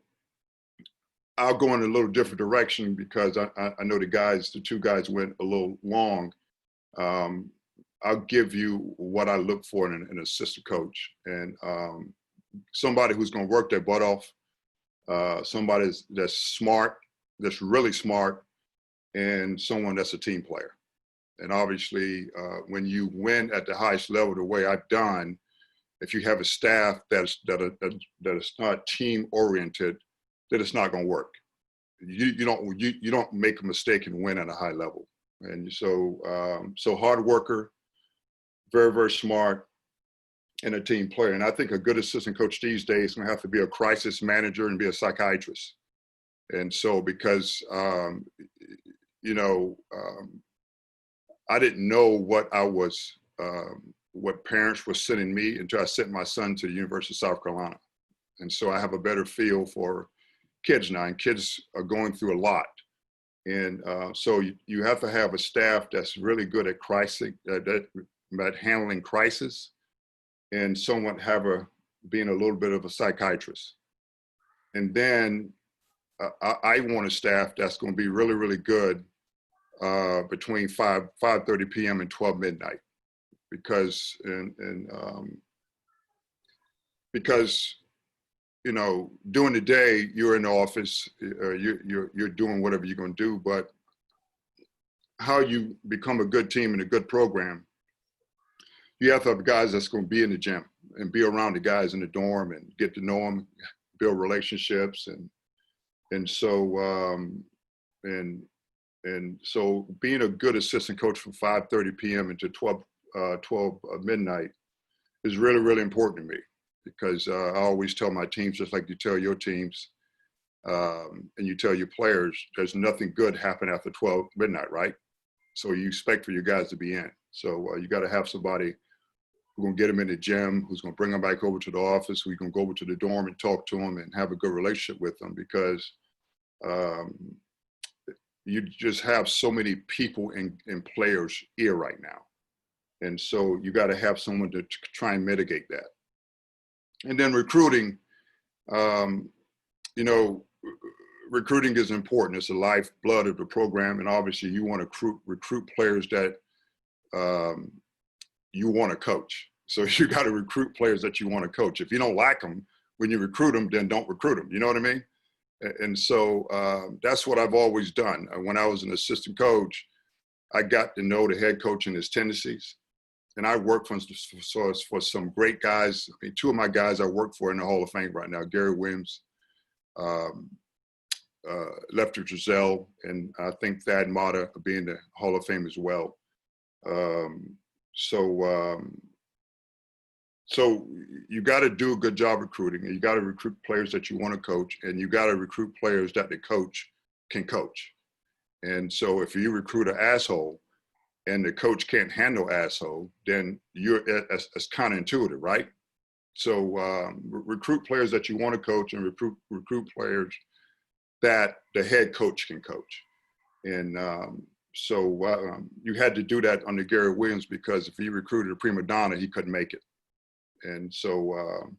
I'll go in a little different direction because I know the 2 guys went a little long. I'll give you what I look for in an assistant coach, and somebody who's going to work their butt off, somebody that's smart, that's really smart, and someone that's a team player. And obviously, when you win at the highest level, the way I've done, if you have a staff that is not team oriented, then it's not going to work. You don't make a mistake and win at a high level. And so hard worker, very, very smart, and a team player. And I think a good assistant coach these days is going to have to be a crisis manager and be a psychiatrist. And so because I didn't know what parents were sending me until I sent my son to the University of South Carolina. And so I have a better feel for kids now, and kids are going through a lot. And so you have to have a staff that's really good at at handling crisis, and someone being a little bit of a psychiatrist. And then I want a staff that's going to be really, really good between 5:30 p.m. and 12 midnight, because during the day you're in the office, you're doing whatever you're going to do, but how you become a good team and a good program, you have to have guys that's going to be in the gym and be around the guys in the dorm and get to know them, build relationships, and so being a good assistant coach from 5:30 p.m. until 12 midnight is really, really important to me, because I always tell my teams, just like you tell your teams, and you tell your players, there's nothing good happen after 12 midnight, right? So you expect for your guys to be in. So you got to have somebody who's going to get them in the gym, who's going to bring them back over to the office, who's going to go over to the dorm and talk to them and have a good relationship with them, because you just have so many people in players' ear right now. And so you got to have someone to try and mitigate that. And then recruiting, recruiting is important. It's the lifeblood of the program. And obviously you want to recruit players that you want to coach. So you got to recruit players that you want to coach. If you don't like them, when you recruit them, then don't recruit them. You know what I mean? And so that's what I've always done. When I was an assistant coach, I got to know the head coach and his tendencies. And I worked for some great guys. I mean, 2 of my guys I work for in the Hall of Fame right now, Gary Williams, Lefty Driesell, and I think Thad Matta being in the Hall of Fame as well. So you got to do a good job recruiting, and you got to recruit players that you want to coach, and you got to recruit players that the coach can coach. And so if you recruit an asshole and the coach can't handle asshole, then it's counterintuitive, right? So recruit players that you want to coach, and recruit players that the head coach can coach. And so you had to do that under Gary Williams, because if he recruited a prima donna, he couldn't make it. And so,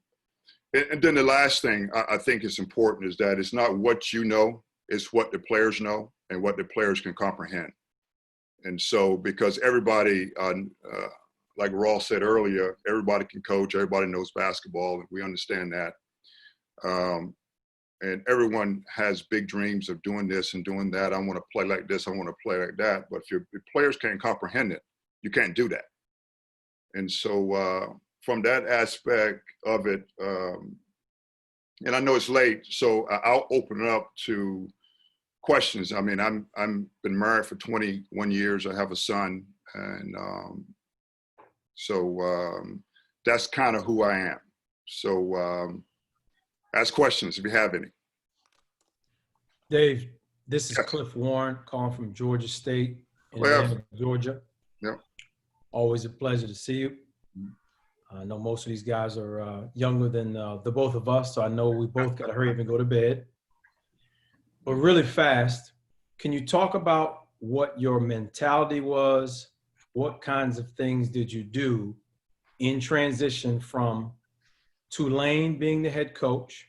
and then the last thing I think is important is that it's not what you know, it's what the players know and what the players can comprehend. And so, because everybody, like Ross said earlier, everybody can coach, everybody knows basketball, and we understand that. And everyone has big dreams of doing this and doing that. I want to play like this, I want to play like that. But if your players can't comprehend it, you can't do that. And so from that aspect of it, and I know it's late, so I'll open it up to questions. I mean, I'm been married for 21 years. I have a son, and So that's kind of who I am. So ask questions if you have any. Dave, this is Yes. Cliff Warren calling from Georgia State in Cliff. Atlanta, Georgia. Yep. Always a pleasure to see you. I know most of these guys are younger than the both of us, so I know we both got to hurry up and go to bed. But really fast, can you talk about what your mentality was? What kinds of things did you do in transition from Tulane being the head coach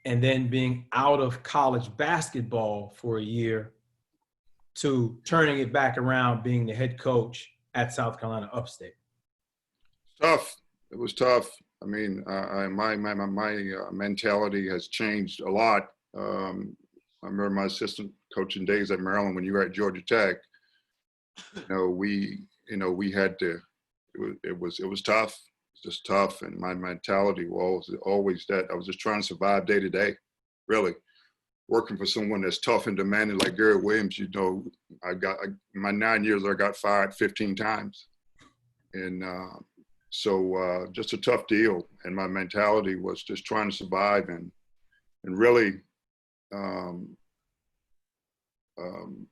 and then being out of college basketball for a year to turning it back around being the head coach at South Carolina Upstate? Tough. It was tough. I mean, my mentality has changed a lot. I remember my assistant coaching days at Maryland when you were at Georgia Tech. We had to. It was tough. Just tough, and my mentality was always that I was just trying to survive day to day, really. Working for someone that's tough and demanding like Gary Williams, in my 9 years, I got fired 15 times. And so just a tough deal. And my mentality was just trying to survive and really,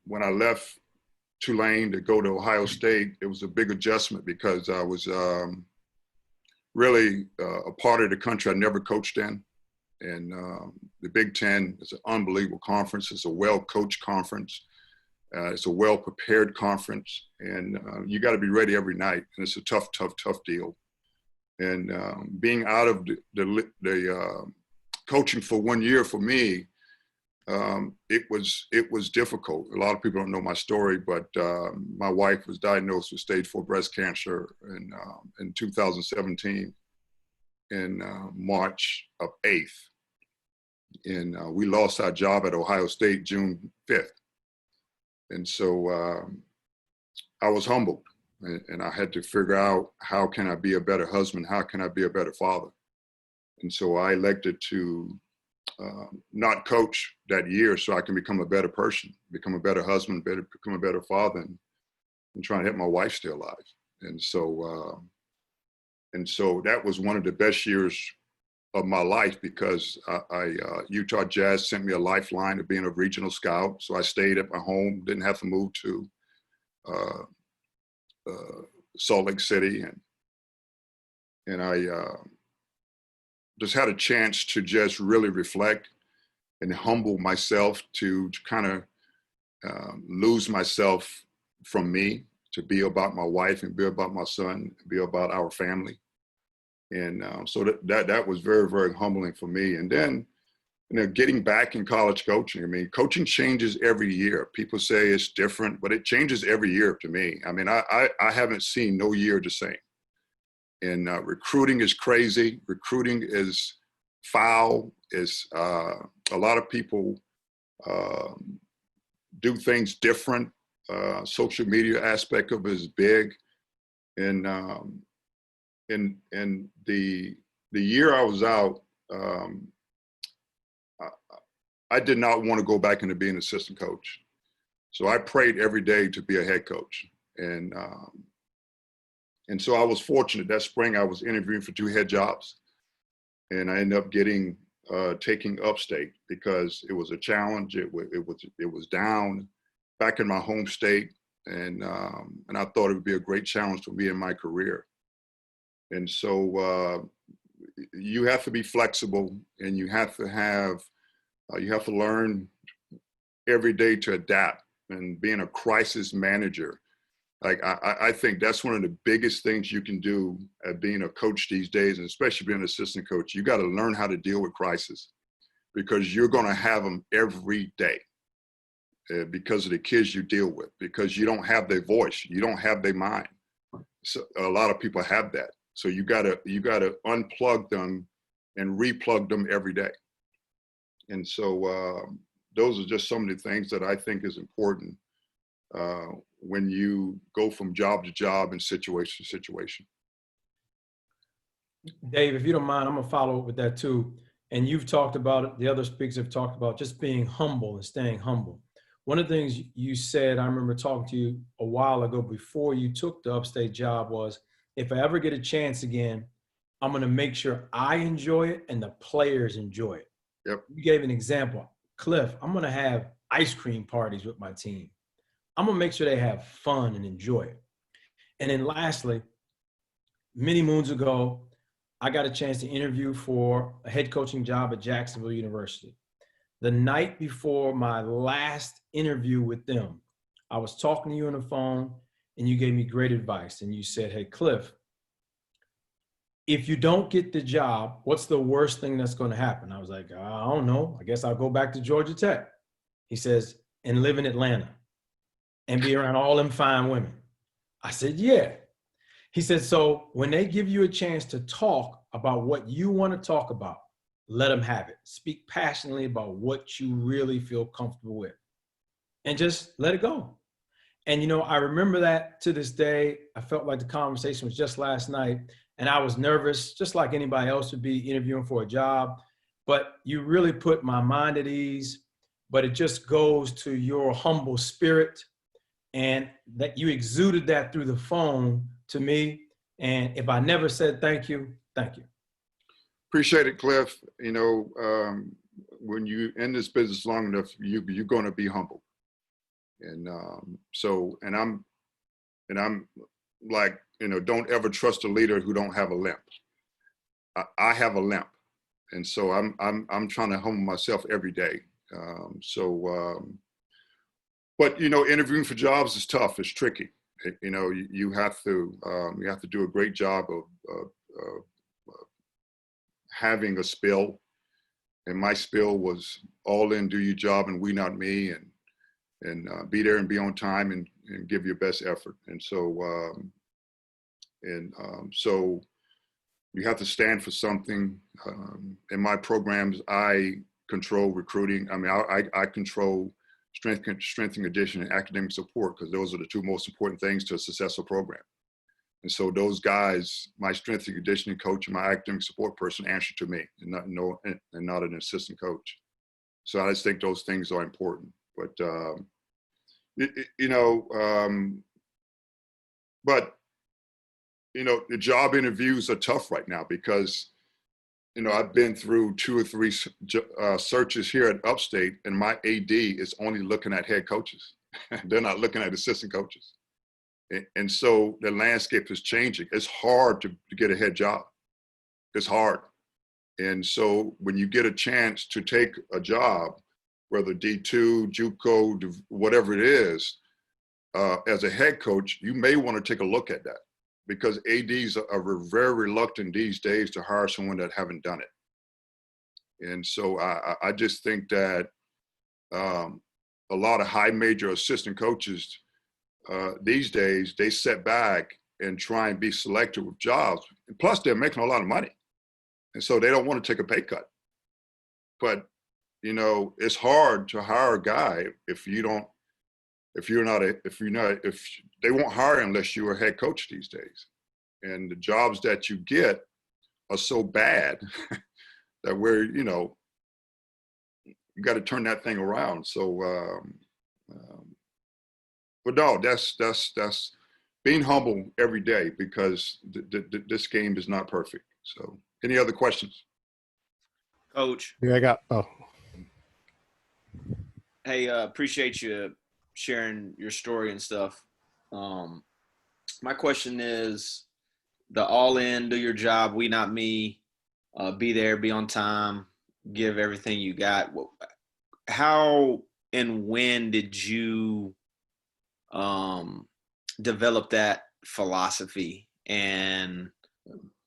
when I left Tulane to go to Ohio State, it was a big adjustment because I was really a part of the country I never coached in. And the Big Ten is an unbelievable conference. It's a well-coached conference. It's a well-prepared conference. And you got to be ready every night. And it's a tough deal. And being out of the coaching for 1 year for me, it was difficult. A lot of people don't know my story, but my wife was diagnosed with stage 4 breast cancer in 2017 in March of 8th. And we lost our job at Ohio State June 5th. And so I was humbled, and I had to figure out, how can I be a better husband? How can I be a better father? And so I elected to not coach that year so I can become a better person, become a better husband, become a better father, and trying to help my wife stay alive. And so that was one of the best years of my life because Utah Jazz sent me a lifeline of being a regional scout. So I stayed at my home, didn't have to move to Salt Lake City. And I just had a chance to just really reflect and humble myself to kind of lose myself from me, to be about my wife and be about my son, be about our family. And so that was very, very humbling for me. And then, getting back in college coaching, I mean, coaching changes every year. People say it's different, but it changes every year to me. I mean, I haven't seen no year the same. And recruiting is crazy. Recruiting is foul. A lot of people do things different. Social media aspect of it is big. And the year I was out, I did not want to go back into being an assistant coach. So I prayed every day to be a head coach. And so I was fortunate that spring I was interviewing for 2 head jobs. And I ended up taking Upstate because it was a challenge. It was down back in my home state. And I thought it would be a great challenge for me in my career. And so you have to be flexible, and you have to learn every day to adapt. And being a crisis manager, like I think that's one of the biggest things you can do at being a coach these days, and especially being an assistant coach. You got to learn how to deal with crisis, because you're going to have them every day because of the kids you deal with, because you don't have their voice, you don't have their mind. So a lot of people have that. So you gotta unplug them and replug them every day. And so those are just some of the things that I think is important when you go from job to job and situation to situation. Dave, if you don't mind, I'm gonna follow up with that too. And you've talked about it, the other speakers have talked about just being humble and staying humble. one of the things you said, I remember talking to you a while ago before you took the upstate job, was if I ever get a chance again, I'm going to make sure I enjoy it and the players enjoy it. Yep. You gave an example. Cliff, I'm going to have ice cream parties with my team. I'm going to make sure they have fun and enjoy it. And then lastly, many moons ago, I got a chance to interview for a head coaching job at Jacksonville University. The night before my last interview with them, I was talking to you on the phone and you gave me great advice. And you said, hey, Cliff, if you don't get the job, what's the worst thing that's going to happen? I was like, I don't know. I guess I'll go back to Georgia Tech. He says, and live in Atlanta and be around all them fine women. I said, yeah. He said, so when they give you a chance to talk about what you want to talk about, let them have it. Speak passionately about what you really feel comfortable with and just let it go. And, you know, I remember that to this day. I felt like the conversation was just last night and I was nervous, just like anybody else would be interviewing for a job. But you really put my mind at ease, but it just goes to your humble spirit and that you exuded that through the phone to me. And if I never said thank you, thank you. Appreciate it, Cliff. You know, when you in this business long enough, you're going to be humble. And I'm like, you know, don't ever trust a leader who don't have a limp. I have a limp, and so I'm trying to humble myself every day. But you know, interviewing for jobs is tough. It's tricky. You know, you have to do a great job of having a spill, and my spill was all in, do your job and we not me, and be there and be on time and give your best effort. And so so you have to stand for something. In my programs, I control recruiting. I mean, I control strength and conditioning and academic support, because those are the two most important things to a successful program. And so those guys, my strength and conditioning coach and my academic support person, answer to me, and not an assistant coach. So I just think those things are important. But the job interviews are tough right now because, you know, I've been through 2 or 3 searches here at Upstate, and my AD is only looking at head coaches. They're not looking at assistant coaches. And so the landscape is changing. It's hard to get a head job. It's hard. And so when you get a chance to take a job, whether D2, JUCO, whatever it is, as a head coach, you may want to take a look at that, because ADs are very reluctant these days to hire someone that haven't done it. And so I just think that a lot of high major assistant coaches these days, they sit back and try and be selective with jobs. And plus, they're making a lot of money, and so they don't want to take a pay cut. But you know, it's hard to hire a guy if they won't hire unless you're a head coach these days. And the jobs that you get are so bad that you got to turn that thing around. So, but no, that's being humble every day, because this game is not perfect. So, any other questions? Coach. Yeah, Hey, appreciate you sharing your story and stuff. My question is, the all in, do your job, we not me, be there, be on time, give everything you got. How and when did you develop that philosophy? And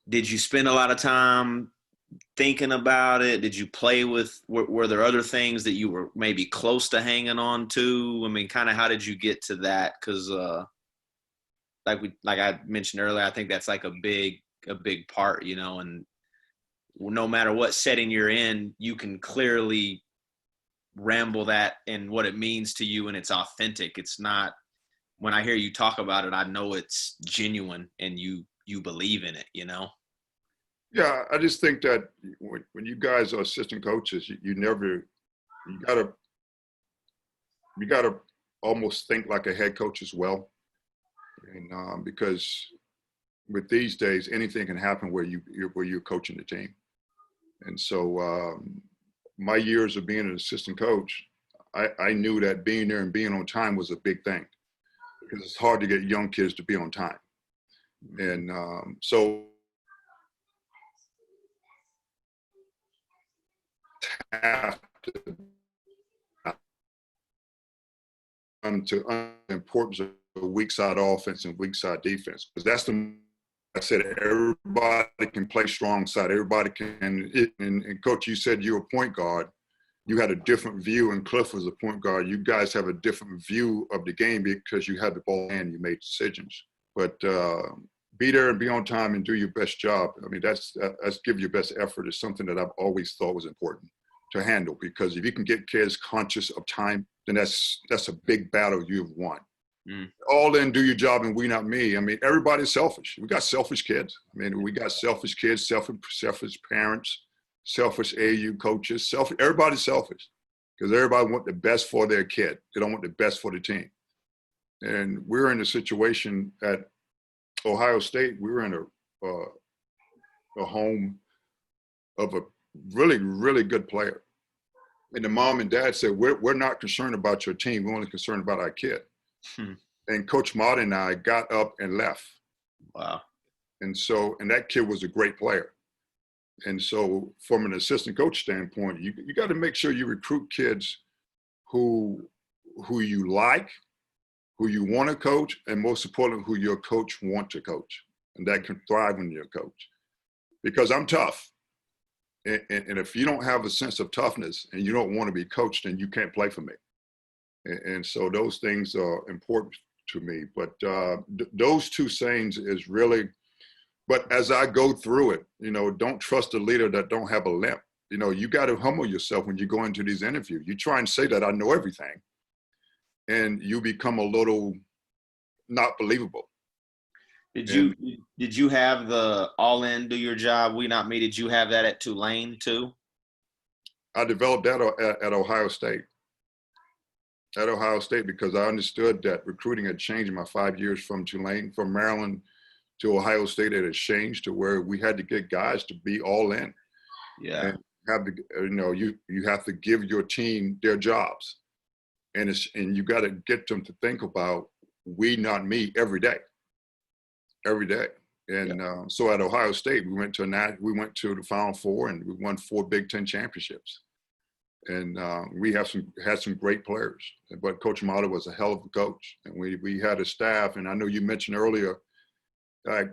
did you spend a lot of time thinking about it? Did you play with, were there other things that you were maybe close to hanging on to? I mean, kind of how did you get to that? Because like I mentioned earlier, I think that's like a big part, you know, and no matter what setting you're in, you can clearly ramble that and what it means to you, and it's authentic. It's not, when I hear you talk about it, I know it's genuine and you believe in it, you know? Yeah, I just think that when you guys are assistant coaches, you you got to almost think like a head coach as well. And because with these days, anything can happen where you're coaching the team. And so my years of being an assistant coach, I knew that being there and being on time was a big thing, because it's hard to get young kids to be on time. And so have to importance of weak side offense and weak side defense, because that's I said everybody can play strong side, everybody can. And Coach, you said you're a point guard. You had a different view, and Cliff was a point guard. You guys have a different view of the game because you had the ball and you made decisions. But be there and be on time and do your best job. I mean, that's give your best effort is something that I've always thought was important to handle, because if you can get kids conscious of time, then that's a big battle you've won. All in, do your job, and we not me. I mean, everybody's selfish. We got selfish kids. I mean, we got selfish kids, selfish parents, selfish AU coaches, everybody's selfish, because everybody want the best for their kid. They don't want the best for the team. And we're in a situation at Ohio State. We were in a home of a really, really good player. And the mom and dad said, we're not concerned about your team. We're only concerned about our kid. And Coach Martin and I got up and left. Wow. And that kid was a great player. And so from an assistant coach standpoint, you got to make sure you recruit kids who you like, who you want to coach, and most importantly, who your coach wants to coach, and that can thrive when you're a coach. Because I'm tough. And if you don't have a sense of toughness and you don't want to be coached, then you can't play for me. And so those things are important to me. But those two sayings is really, but as I go through it, don't trust a leader that don't have a limp. You got to humble yourself when you go into these interviews. You try and say that I know everything, and you become a little not believable. Did you have the all in, do your job, we not me? Did you have that at Tulane too? I developed that at Ohio State. At Ohio State, because I understood that recruiting had changed in my 5 years from Tulane, from Maryland to Ohio State. It had changed to where we had to get guys to be all in. Yeah. And have to, you have to give your team their jobs, and you got to get them to think about we, not me, every day. And so at Ohio State, we went to the Final Four, and we won 4 Big Ten championships. And we had some great players, but Coach Mata was a hell of a coach. And we had a staff, and I know you mentioned earlier, like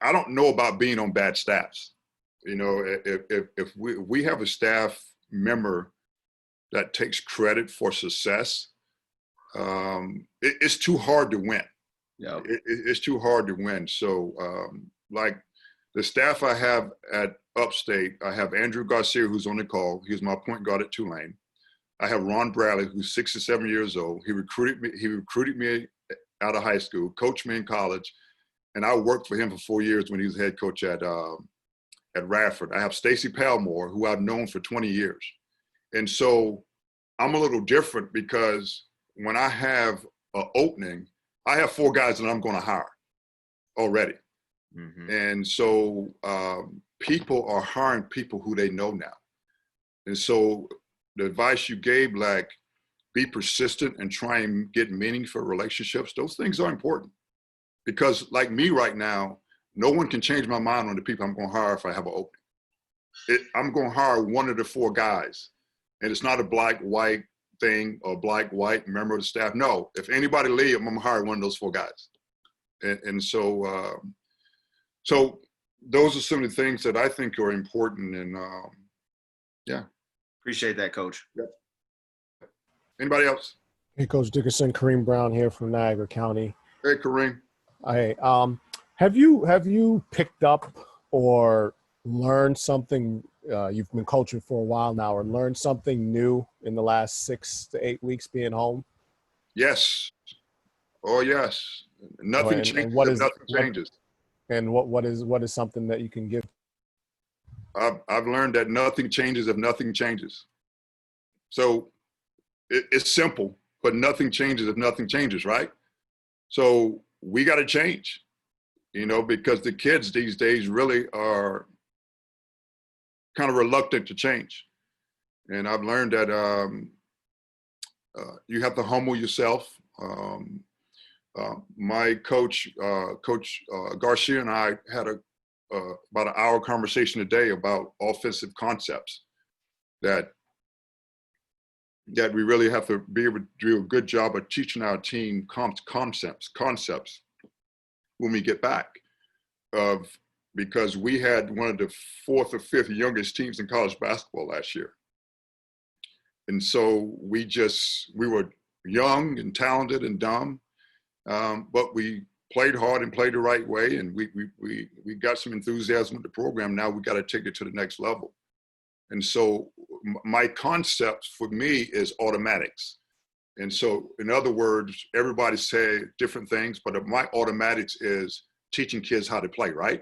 I don't know about being on bad staffs. If we have a staff member that takes credit for success, it's too hard to win. Yeah, it's too hard to win. So like the staff I have at Upstate, I have Andrew Garcia, who's on the call. He was my point guard at Tulane. I have Ron Bradley, who's 67 years old. He recruited me out of high school, coached me in college, and I worked for him for 4 years when he was head coach at Radford. I have Stacy Palmore, who I've known for 20 years. And so I'm a little different, because when I have an opening, I have 4 guys that I'm going to hire already. Mm-hmm. And so people are hiring people who they know now. And so the advice you gave, like be persistent and try and get meaningful relationships, those things are important. Because like me right now, no one can change my mind on the people I'm going to hire if I have an opening. I'm going to hire one of the 4 guys. And it's not a black-white thing or black-white member of the staff. No, if anybody leave, I'm going to hire one of those 4 guys. And so those are some of the things that I think are important. And yeah. Appreciate that, Coach. Yeah. Anybody else? Hey, Coach Dickerson, Kareem Brown here from Niagara County. Hey, Kareem. Hey, have you picked up or learned something? You've been coaching for a while now, or learned something new in the last 6 to 8 weeks being home? Yes. Oh, yes. Nothing changes. Nothing changes. And what is something that you can give? I've learned that nothing changes if nothing changes. So it's simple, but nothing changes if nothing changes, right? So we got to change, because the kids these days really are kind of reluctant to change. And I've learned that you have to humble yourself. My coach, Coach Garcia, and I had about an hour conversation today about offensive concepts that we really have to be able to do a good job of teaching our team concepts when we get back. Because we had one of the 4th or 5th youngest teams in college basketball last year. And so we were young and talented and dumb, but we played hard and played the right way. And we got some enthusiasm with the program. Now we got to take it to the next level. And so my concept for me is automatics. And so in other words, everybody say different things, but my automatics is teaching kids how to play, right?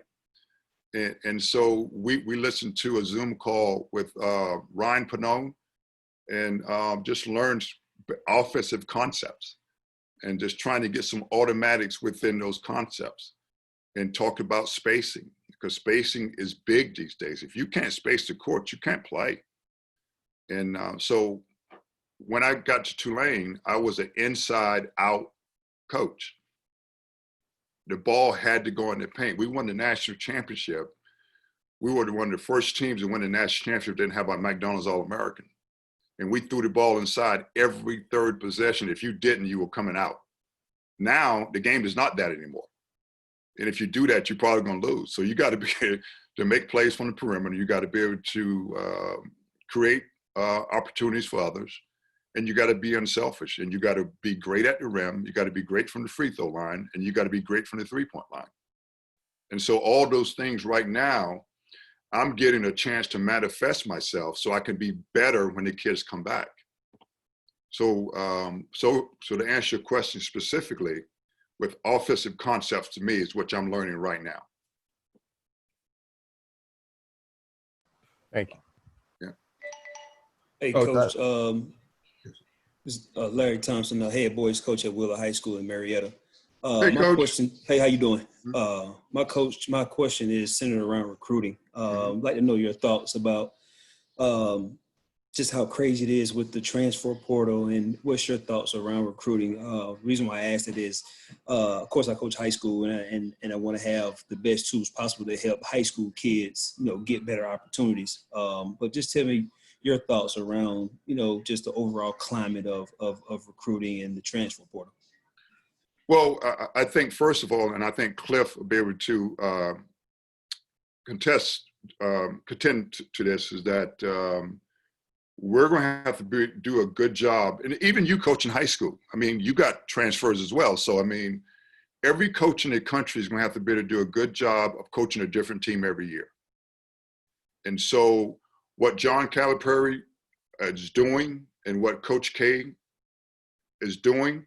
And so we listened to a Zoom call with Ryan Pannone and just learned offensive concepts and just trying to get some automatics within those concepts and talked about spacing, because spacing is big these days. If you can't space the court, you can't play. And so when I got to Tulane, I was an inside-out coach. The ball had to go in the paint. We won the national championship. We were one of the first teams to win the national championship, didn't have a McDonald's All-American. And we threw the ball inside every third possession. If you didn't, you were coming out. Now, the game is not that anymore. And if you do that, you're probably going to lose. So you got to be able to make plays from the perimeter. You got to be able to create opportunities for others. And you got to be unselfish. And you got to be great at the rim. You got to be great from the free throw line. And you got to be great from the three-point line. And so all those things right now, I'm getting a chance to manifest myself so I can be better when the kids come back. So to answer your question specifically, with offensive concepts, to me, is what I'm learning right now. Thank you. Yeah. Hey, Coach. This is Larry Thompson, the head boys coach at Wheeler High School in Marietta. Hey, Coach. Hey, how you doing? My question is centered around recruiting. I'd like to know your thoughts about just how crazy it is with the transfer portal, and what's your thoughts around recruiting? The reason why I asked it is, of course, I coach high school, and I want to have the best tools possible to help high school kids, get better opportunities. But just tell me your thoughts around, just the overall climate of recruiting and the transfer portal. Well, I think, first of all, and I think Cliff will be able to contend to this, is that we're going to have to do a good job. And even you coach in high school, you got transfers as well. So, every coach in the country is going to have to be able to do a good job of coaching a different team every year. And so what John Calipari is doing and what Coach K is doing,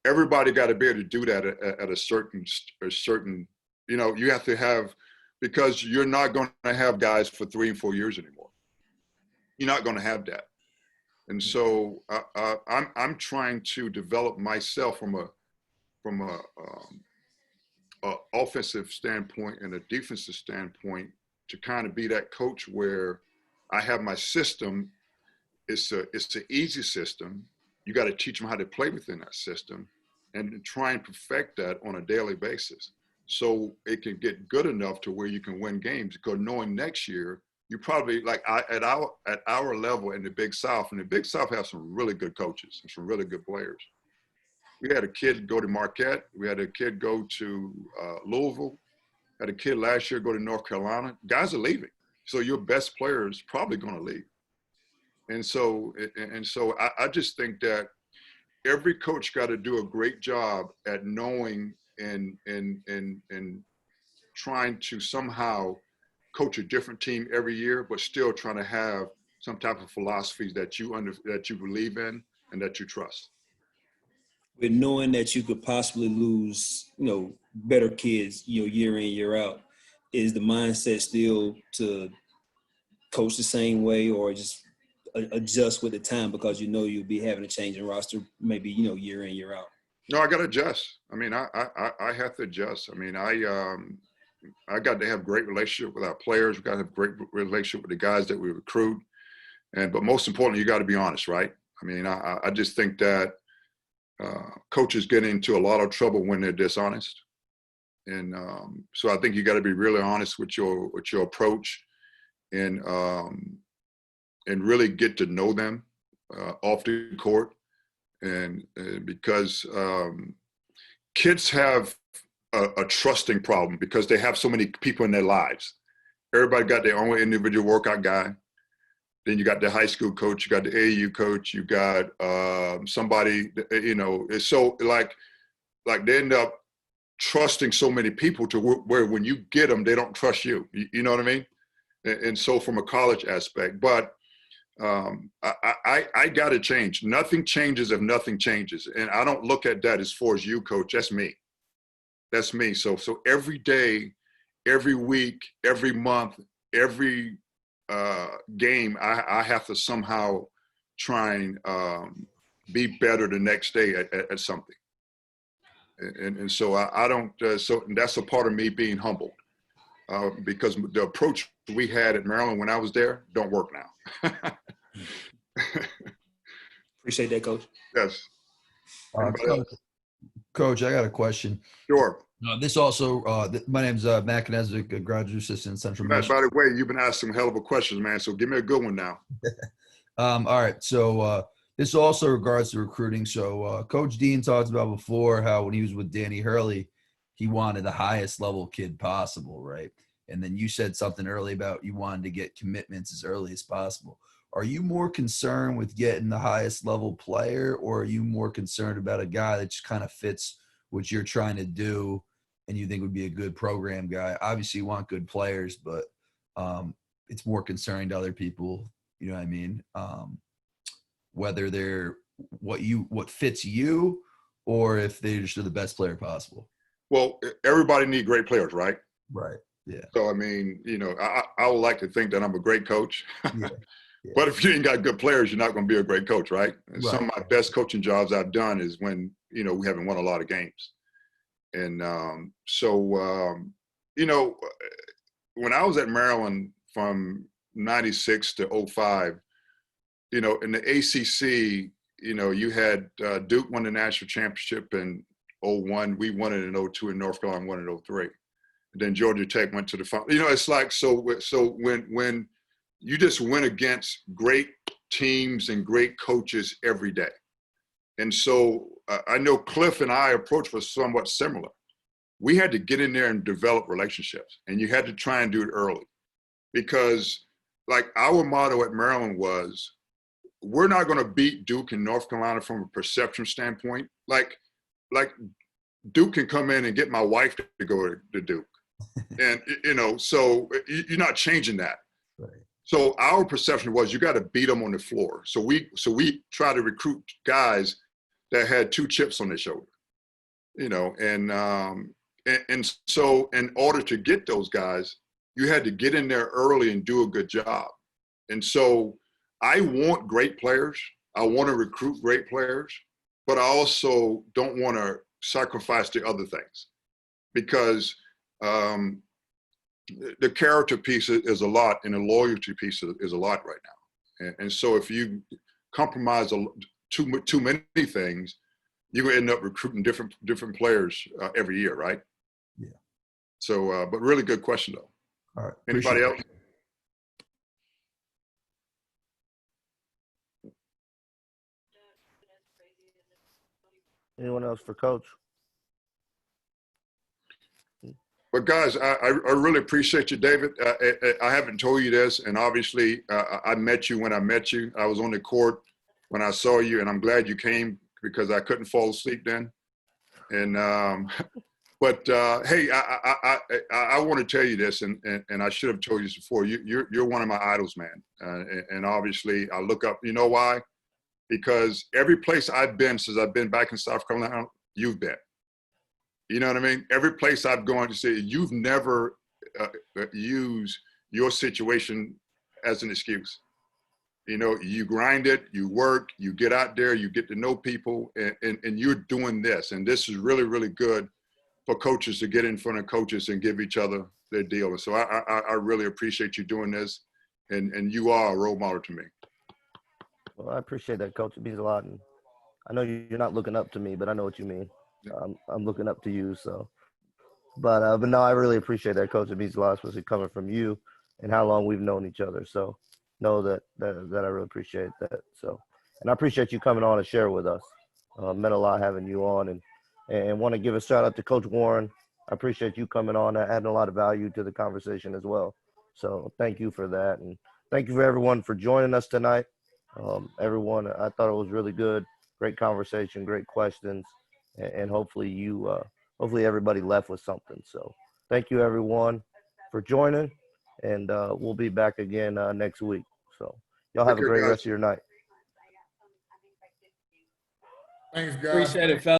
everybody got to be able to do that at a certain, you have to have, because you're not going to have guys for 3 and 4 years anymore. You're not going to have that. And so I'm trying to develop myself from a offensive standpoint and a defensive standpoint to kind of be that coach where I have my system. It's an easy system. You got to teach them how to play within that system and try and perfect that on a daily basis so it can get good enough to where you can win games, because knowing next year, you probably, like at our level in the Big South, and the Big South has some really good coaches and some really good players. We had a kid go to Marquette. We had a kid go to Louisville. Had a kid last year go to North Carolina. Guys are leaving. So your best player is probably going to leave. And so I just think that every coach got to do a great job at knowing and trying to somehow coach a different team every year, but still trying to have some type of philosophies that you believe in and that you trust. With knowing that you could possibly lose, better kids, year in, year out, is the mindset still to coach the same way, or just adjust with the time because you know you'll be having a change in roster maybe, you know, year in, year out? No, I got to adjust. I mean, I have to adjust. I mean, I got to have great relationship with our players. We got to have great relationship with the guys that we recruit. But most importantly, you got to be honest, right? I mean, I just think that coaches get into a lot of trouble when they're dishonest. And so I think you got to be really honest with your approach and really get to know them off the court. And because kids have a trusting problem because they have so many people in their lives. Everybody got their own individual workout guy. Then you got the high school coach, you got the AAU coach, you got somebody, you know, it's so like they end up trusting so many people to where when you get them, they don't trust you. You know what I mean? And so from a college aspect, but I got to change. Nothing changes if nothing changes. And I don't look at that as far as you, coach. That's me. That's me. So every day, every week, every month, every game, I have to somehow try and be better the next day at something. And so I don't, so that's a part of me being humbled because the approach we had at Maryland when I was there don't work now. Appreciate that, Coach. Yes. Coach, I got a question. Sure. This also, my name's Matt Knezick, a graduate assistant in Central Matt, Michigan. by the way, you've been asked some hell of a questions, man. So give me a good one now. All right. So this also regards to recruiting. So Coach Dean talked about before how when he was with Danny Hurley, he wanted the highest level kid possible, right? And then you said something early about you wanted to get commitments as early as possible. Are you more concerned with getting the highest level player, or are you more concerned about a guy that just kind of fits what you're trying to do and you think would be a good program guy? Obviously you want good players, but it's more concerning to other people, you know what I mean? Whether they're what fits you or if they just are the best player possible. Well, everybody need great players, right? Right. Yeah. So, I mean, you know, I would like to think that I'm a great coach. Yeah. Yeah. But if you ain't got good players, you're not going to be a great coach, right? And Right. some of my best coaching jobs I've done is when, you know, we haven't won a lot of games. And you know, when I was at Maryland from 96 to 05, you know, in the ACC, you know, you had Duke won the national championship in 01. We won it in 02, and North Carolina won it in 03. And then Georgia Tech went to the final. You know, it's like, so when you just went against great teams and great coaches every day. And so I know Cliff and I approach was somewhat similar. We had to get in there and develop relationships, and you had to try and do it early, because like our motto at Maryland was, we're not going to beat Duke and North Carolina from a perception standpoint. Like Duke can come in and get my wife to go to Duke. And, you know, so you're not changing that. Right. So our perception was you got to beat them on the floor. So we try to recruit guys that had two chips on their shoulder, you know, and so in order to get those guys, you had to get in there early and do a good job. And so I want great players. I want to recruit great players, but I also don't want to sacrifice the other things, because the character piece is a lot, and the loyalty piece is a lot right now. And so if you compromise too many things, you're going to end up recruiting different players every year, right? Yeah. So, but really good question, though. All right. Anybody else? Anyone else for Coach? But guys, I really appreciate you, David. I haven't told you this, and obviously I met you when I met you. I was on the court when I saw you, and I'm glad you came because I couldn't fall asleep then. And but hey, I want to tell you this, and I should have told you this before. You're one of my idols, man. And obviously I look up. You know why? Because every place I've been since I've been back in South Carolina, you've been. You know what I mean? Every place I've gone to say, you've never used your situation as an excuse. You know, you grind it, you work, you get out there, you get to know people, and you're doing this. And this is really, really good for coaches to get in front of coaches and give each other their deal. And so I really appreciate you doing this, and you are a role model to me. Well, I appreciate that, Coach. It means a lot. And I know you're not looking up to me, but I know what you mean. I'm looking up to you. So, but no, I really appreciate that, Coach. It means a lot, especially coming from you and how long we've known each other. So, know that I really appreciate that. So, and I appreciate you coming on and share with us. Meant a lot having you on, and want to give a shout out to Coach Warren. I appreciate you coming on and adding a lot of value to the conversation as well. So thank you for that. And thank you for everyone for joining us tonight. Everyone, I thought it was really good. Great conversation, great questions. And hopefully hopefully everybody left with something. So thank you everyone for joining, and we'll be back again next week. So y'all have a great rest of your night. Thanks, guys. Appreciate it, fellas.